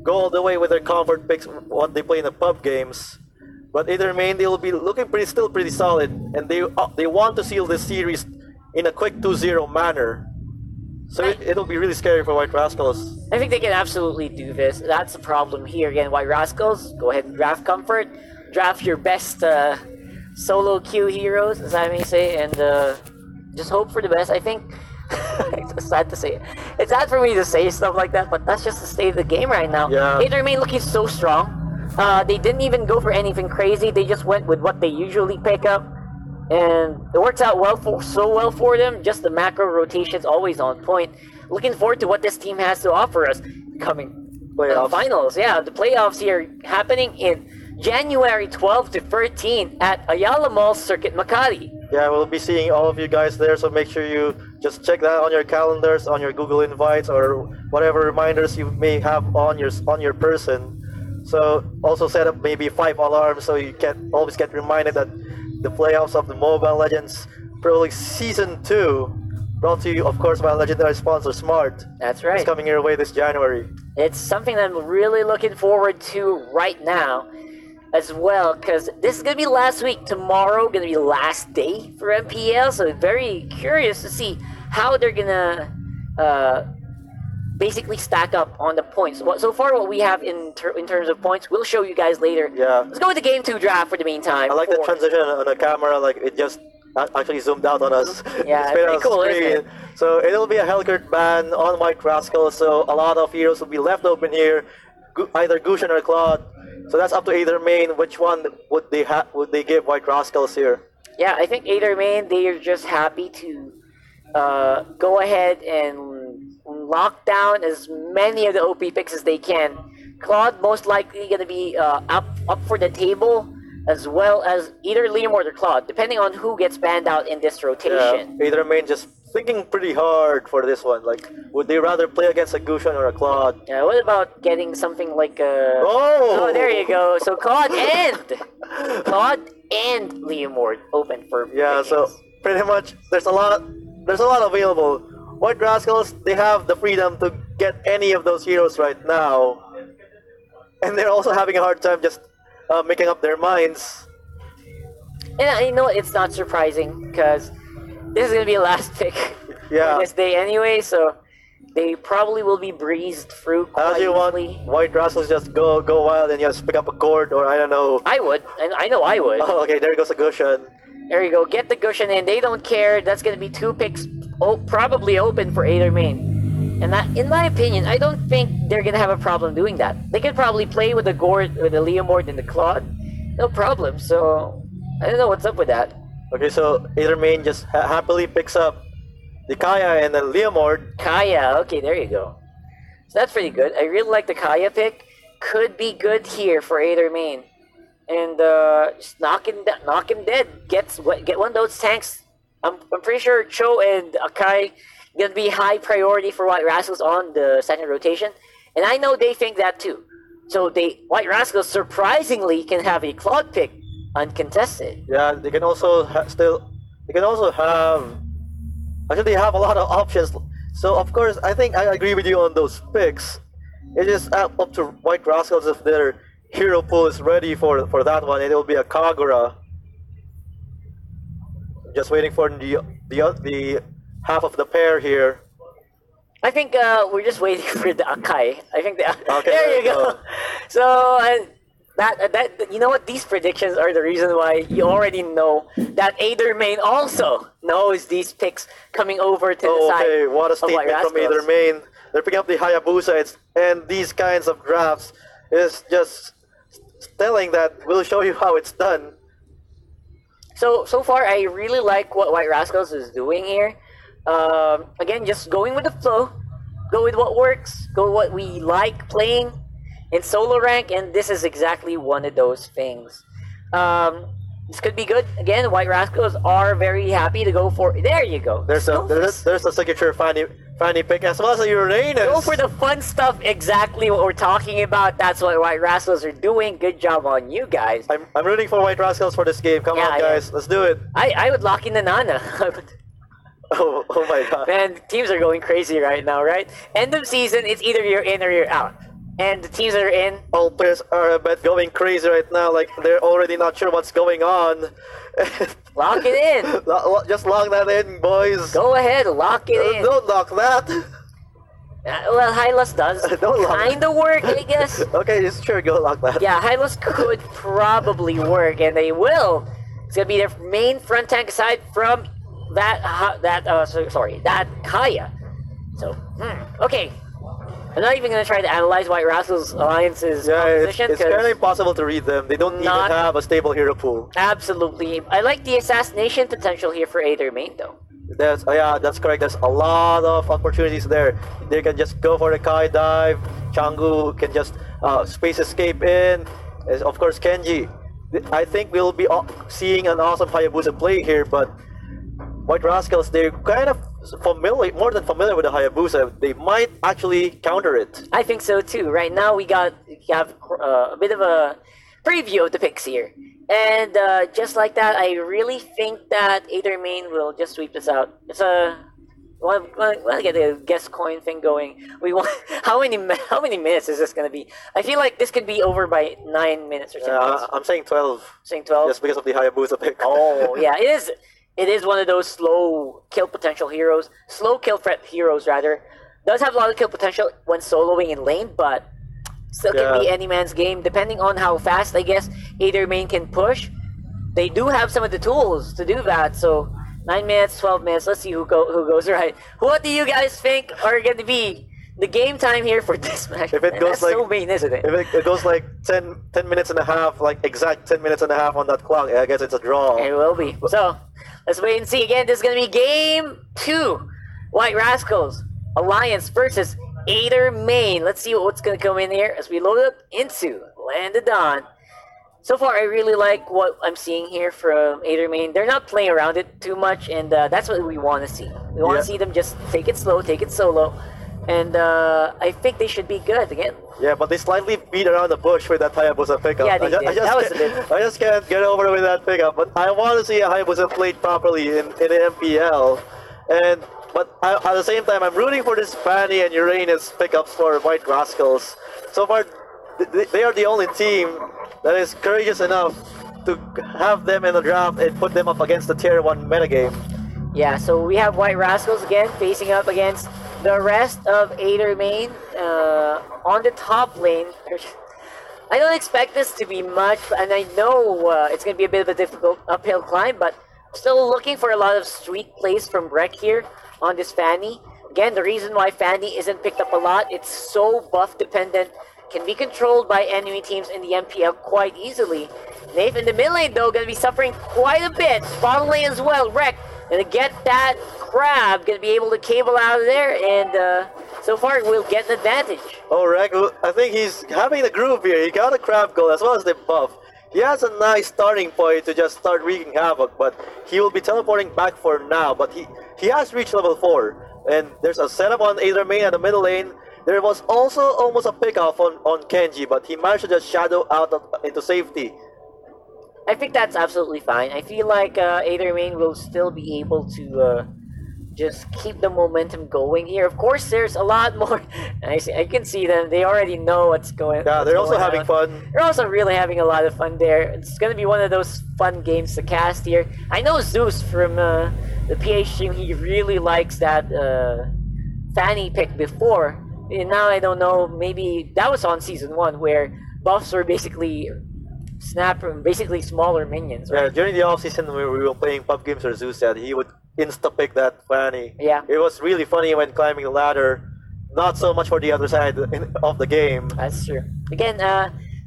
go all the way with their comfort picks, what they play in the pub games. But either main, they will be looking still pretty solid, and they want to seal this series in a quick 2-0 manner. So it'll be really scary for White Rascals. I think they can absolutely do this. That's the problem here. Again, White Rascals, go ahead and draft Comfort. Draft your best solo queue heroes, as I may say, and just hope for the best. I think, it's sad to say, it's sad for me to say stuff like that, but that's just the state of the game right now. Yeah. They remain looking so strong. They didn't even go for anything crazy. They just went with what they usually pick up. And it works out so well for them. Just the macro rotation's always on point. Looking forward to what this team has to offer us coming finals. Yeah, the playoffs here happening in January 12 to 13 at Ayala Mall Circuit Makati. Yeah, we'll be seeing all of you guys there, so make sure you just check that on your calendars, on your Google invites, or whatever reminders you may have on your person. So also set up maybe 5 alarms so you can always get reminded that the playoffs of the Mobile Legends Pro League Season 2, brought to you, of course, by legendary sponsor Smart. That's right. It's coming your way this January. It's something that I'm really looking forward to right now as well, because this is going to be last week. Tomorrow going to be last day for MPL, so very curious to see how they're going to basically stack up on the points. So far, what we have in terms of points, we'll show you guys later. Yeah. Let's go with the Game 2 draft for the meantime. I like the transition on the camera, like it just actually zoomed out on us. Yeah, It's been pretty on cool, screen. isn't it? So it'll be a Hellcurt ban on White Rascal, so a lot of heroes will be left open here, either Gushan or Claude. So that's up to either main. Which one would they give White Rascals here? Yeah, I think Aether Main, they are just happy to go ahead and lock down as many of the OP picks as they can. Claude most likely going to be up for the table, as well as either Liam or Claude, depending on who gets banned out in this rotation. Yeah, either main just thinking pretty hard for this one. Like, would they rather play against a Gushan or a Claude? Yeah, what about getting something like a... Oh, there you go. So Claude and Liam Ward open for pickings. So pretty much there's a lot available. White Rascals, they have the freedom to get any of those heroes right now, and they're also having a hard time just making up their minds. And I know it's not surprising, because this is going to be a last pick for this day anyway, so they probably will be breezed through quite easily. White Rascals just go wild and just pick up a cord, or I don't know. I would, and I know I would. Oh, okay, there goes a Gushan. There you go, get the Gushan in. They don't care. That's going to be 2 picks probably open for Aether Main. And that, in my opinion, I don't think they're going to have a problem doing that. They could probably play with the Gord, with the Leomord and the Claude. No problem, so I don't know what's up with that. Okay, so Aether Main just happily picks up the Kaya and the Leomord. Kaya, okay, there you go. So that's pretty good. I really like the Kaya pick. Could be good here for Aether Main. And just knock him dead. Get one of those tanks. I'm pretty sure Cho and Akai gonna be high priority for White Rascals on the second rotation, and I know they think that too. So White Rascals surprisingly can have a Claude pick uncontested. Yeah, they can also have. Actually, they have a lot of options. So of course, I think I agree with you on those picks. It is up to White Rascals if their hero pool is ready for that one, and it will be a Kagura. Just waiting for the half of the pair here. I think we're just waiting for the Akai. I think Okay, there you go. So that you know what? These predictions are the reason why you already know that Aether Main also knows these picks coming over to the side. Okay, what a of White statement from Either Rascals. Main. They're picking up the Hayabusa, and these kinds of drafts is just telling that we'll show you how it's done. So far, I really like what White Rascals is doing here. Again, just going with the flow, go with what works, go with what we like playing in solo rank, and this is exactly one of those things. This could be good. Again, White Rascals are very happy to go for. There you go. There's a signature Fanny pick as well as a Uranus. Go for the fun stuff. Exactly what we're talking about. That's what White Rascals are doing. Good job on you guys. I'm rooting for White Rascals for this game. Come on, guys, let's do it. I would lock in the Nana. Oh my god. Man, teams are going crazy right now, right? End of season, it's either you're in or you're out. And the teams that are in, All players are a bit going crazy right now. Like they're already not sure what's going on. lock it in. Just lock that in, boys. Go ahead, lock it in. Don't lock that. Well, Hylas does Don't lock kind of work, I guess. Okay, just sure go lock that. Yeah, Hylas could probably work, and they will. It's gonna be their main front tank aside from that Kaya. So, okay. I'm not even gonna try to analyze White Rascals Alliance's composition. It's kind of impossible to read them. They don't even Not- have a stable hero pool. Absolutely. I like the assassination potential here for Aether Main, though. That's correct. There's a lot of opportunities there. They can just go for the Kai dive. Changu can just space escape in. As of course, Kenji. I think we'll be seeing an awesome Hayabusa play here, but White Rascals, they're kind of more than familiar with the Hayabusa. They might actually counter it. I think so too. Right now we have a bit of a preview of the picks here, and just like that, I really think that Aether Main will just sweep this out. It's a want to get a guess coin thing going. We want how many minutes is this gonna be? I feel like this could be over by 9 minutes or something. I'm saying 12. Saying 12. Just because of the Hayabusa pick. Oh yeah, it is. It is one of those slow kill potential heroes. Slow kill threat heroes, rather. Does have a lot of kill potential when soloing in lane, but still can be any man's game, depending on how fast, I guess, Aether Main can push. They do have some of the tools to do that, so 9 minutes, 12 minutes, let's see who goes right. What do you guys think are going to be the game time here for this match? If it goes that's like, so mean, isn't it? If it goes like 10 minutes and a half, like exact 10 minutes and a half on that clock, I guess it's a draw. It will be. So, let's wait and see. Again, this is going to be game 2. White Rascals Alliance versus Aether Main. Let's see what's going to come in here as we load up into Land of Dawn. So far, I really like what I'm seeing here from Aether Main. They're not playing around it too much, and that's what we want to see. We want to see them just take it slow, take it solo, and I think they should be good again. Yeah, but they slightly beat around the bush with that Hayabusa pickup. Yeah, they did. That was a bit. I just can't get over with that pickup. But I want to see a Hayabusa played properly in the MPL. But at the same time, I'm rooting for this Fanny and Uranus pickups for White Rascals. So far, they are the only team that is courageous enough to have them in the draft and put them up against the Tier 1 metagame. Yeah, so we have White Rascals again facing up against the rest of Aether Main on the top lane. I don't expect this to be much, and I know it's going to be a bit of a difficult uphill climb, but still looking for a lot of sweet plays from Breck here on this Fanny. Again, the reason why Fanny isn't picked up a lot, it's so buff dependent, can be controlled by enemy teams in the MPL quite easily. Nath in the mid lane, though, going to be suffering quite a bit. Bottom lane as well, Wreck gonna get that crab, gonna be able to cable out of there, and so far we'll get an advantage. Oh, Rek, I think he's having the groove here. He got a crab goal as well as the buff. He has a nice starting point to just start wreaking havoc, but he will be teleporting back for now. But he has reached level 4, and there's a setup on Aether Main at the middle lane. There was also almost a pick-off on Kenji, but he managed to just shadow out into safety. I think that's absolutely fine. I feel like Aether Main will still be able to just keep the momentum going here. Of course, there's a lot more. I can see them. They already know what's going. Yeah, what's they're also going having on. fun. They're also really having a lot of fun there. It's gonna be one of those fun games to cast here. I know Zeus from the PH team. He really likes that Fanny pick before. And now I don't know. Maybe that was on season 1 where buffs were basically basically smaller minions, Yeah, right? during the off season when we were playing pub games, or Zeus said he would insta pick that Fanny. Yeah. It was really funny when climbing the ladder. Not so much for the other side of the game. That's true. Again,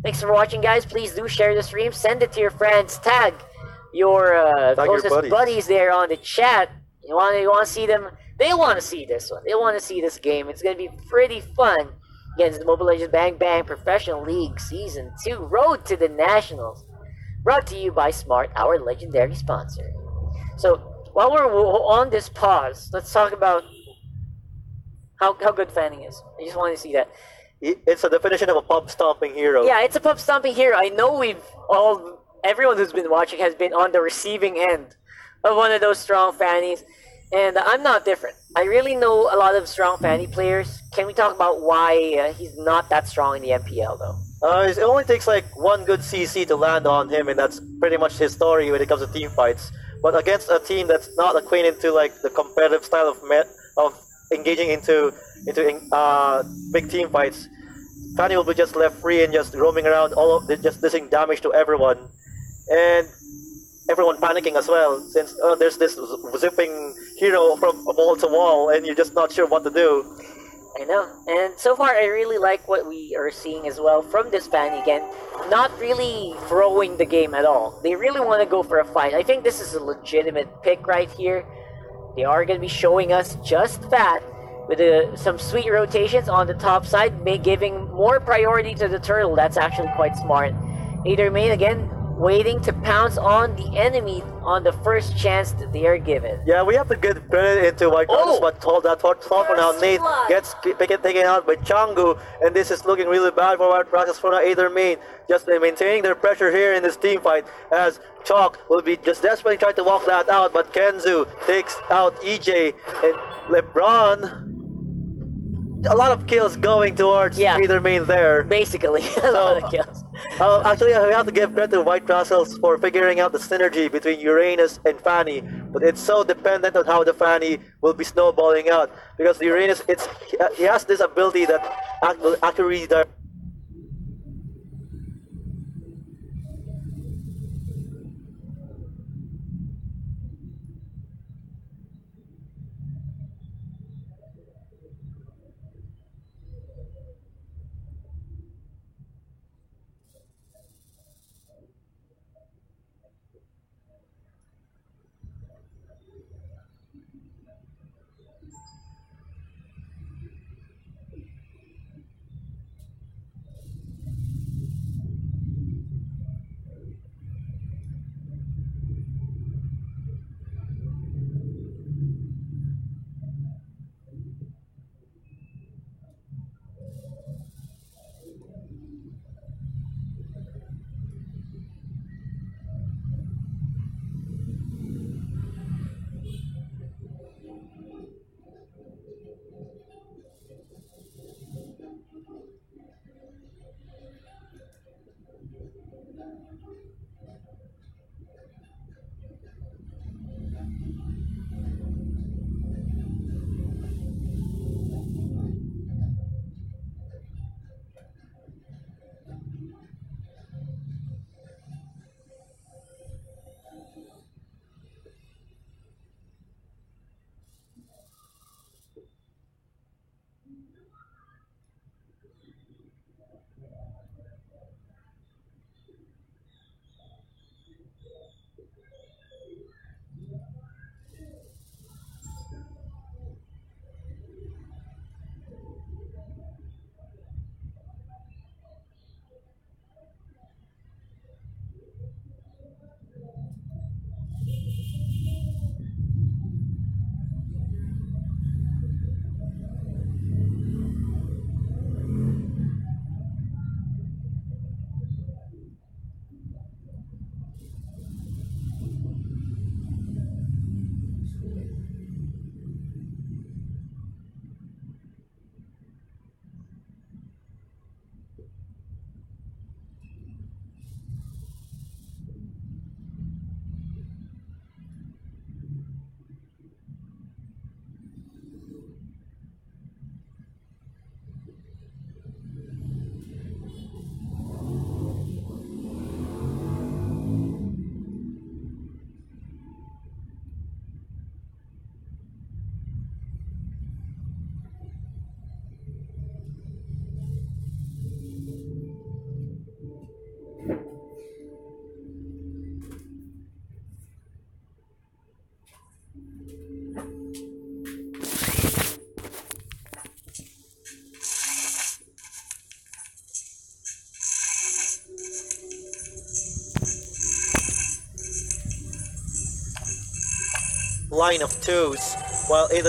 thanks for watching, guys. Please do share the stream. Send it to your friends. Tag your Tag your closest buddies there on the chat. You want to see them. They want to see this one. They want to see this game. It's gonna be pretty fun. Again, it's the Mobile Legends Bang Bang Professional League Season 2 Road to the Nationals. Brought to you by Smart, our legendary sponsor. So while we're on this pause, let's talk about how good Fanning is. I just want to see that. It's a definition of a pub stomping hero. Yeah, it's a pub stomping hero. I know everyone who's been watching has been on the receiving end of one of those strong fannies, and I'm not different. I really know a lot of strong fanny players. Can we talk about why he's not that strong in the MPL though? It only takes like one good CC to land on him, and that's pretty much his story when it comes to team fights. But against a team that's not acquainted to like the competitive style of engaging into big team fights, Fanny will be just left free and just roaming around, just dishing damage to everyone, and everyone panicking as well, since there's this zipping hero from wall to wall, and you're just not sure what to do. I know. And so far, I really like what we are seeing as well from this Fanny again. Not really throwing the game at all. They really want to go for a fight. I think this is a legitimate pick right here. They are going to be showing us just that with some sweet rotations on the top side, giving more priority to the turtle. That's actually quite smart. Either main again, waiting to pounce on the enemy on the first chance that they are given. Yeah, we have to get credit into White Cross, but hold that thought for now. Nate gets taken out by Changu, and this is looking really bad for White Cross for either main. Just maintaining their pressure here in this team fight, as Chalk will be just desperately trying to walk that out, but Kenzu takes out EJ, and LeBron. A lot of kills going towards either main there. Basically, a lot of kills. Actually, I have to give credit to White Russell's for figuring out the synergy between Uranus and Fanny, but it's so dependent on how the Fanny will be snowballing out, because the Uranus, he has this ability that actually line of twos, while either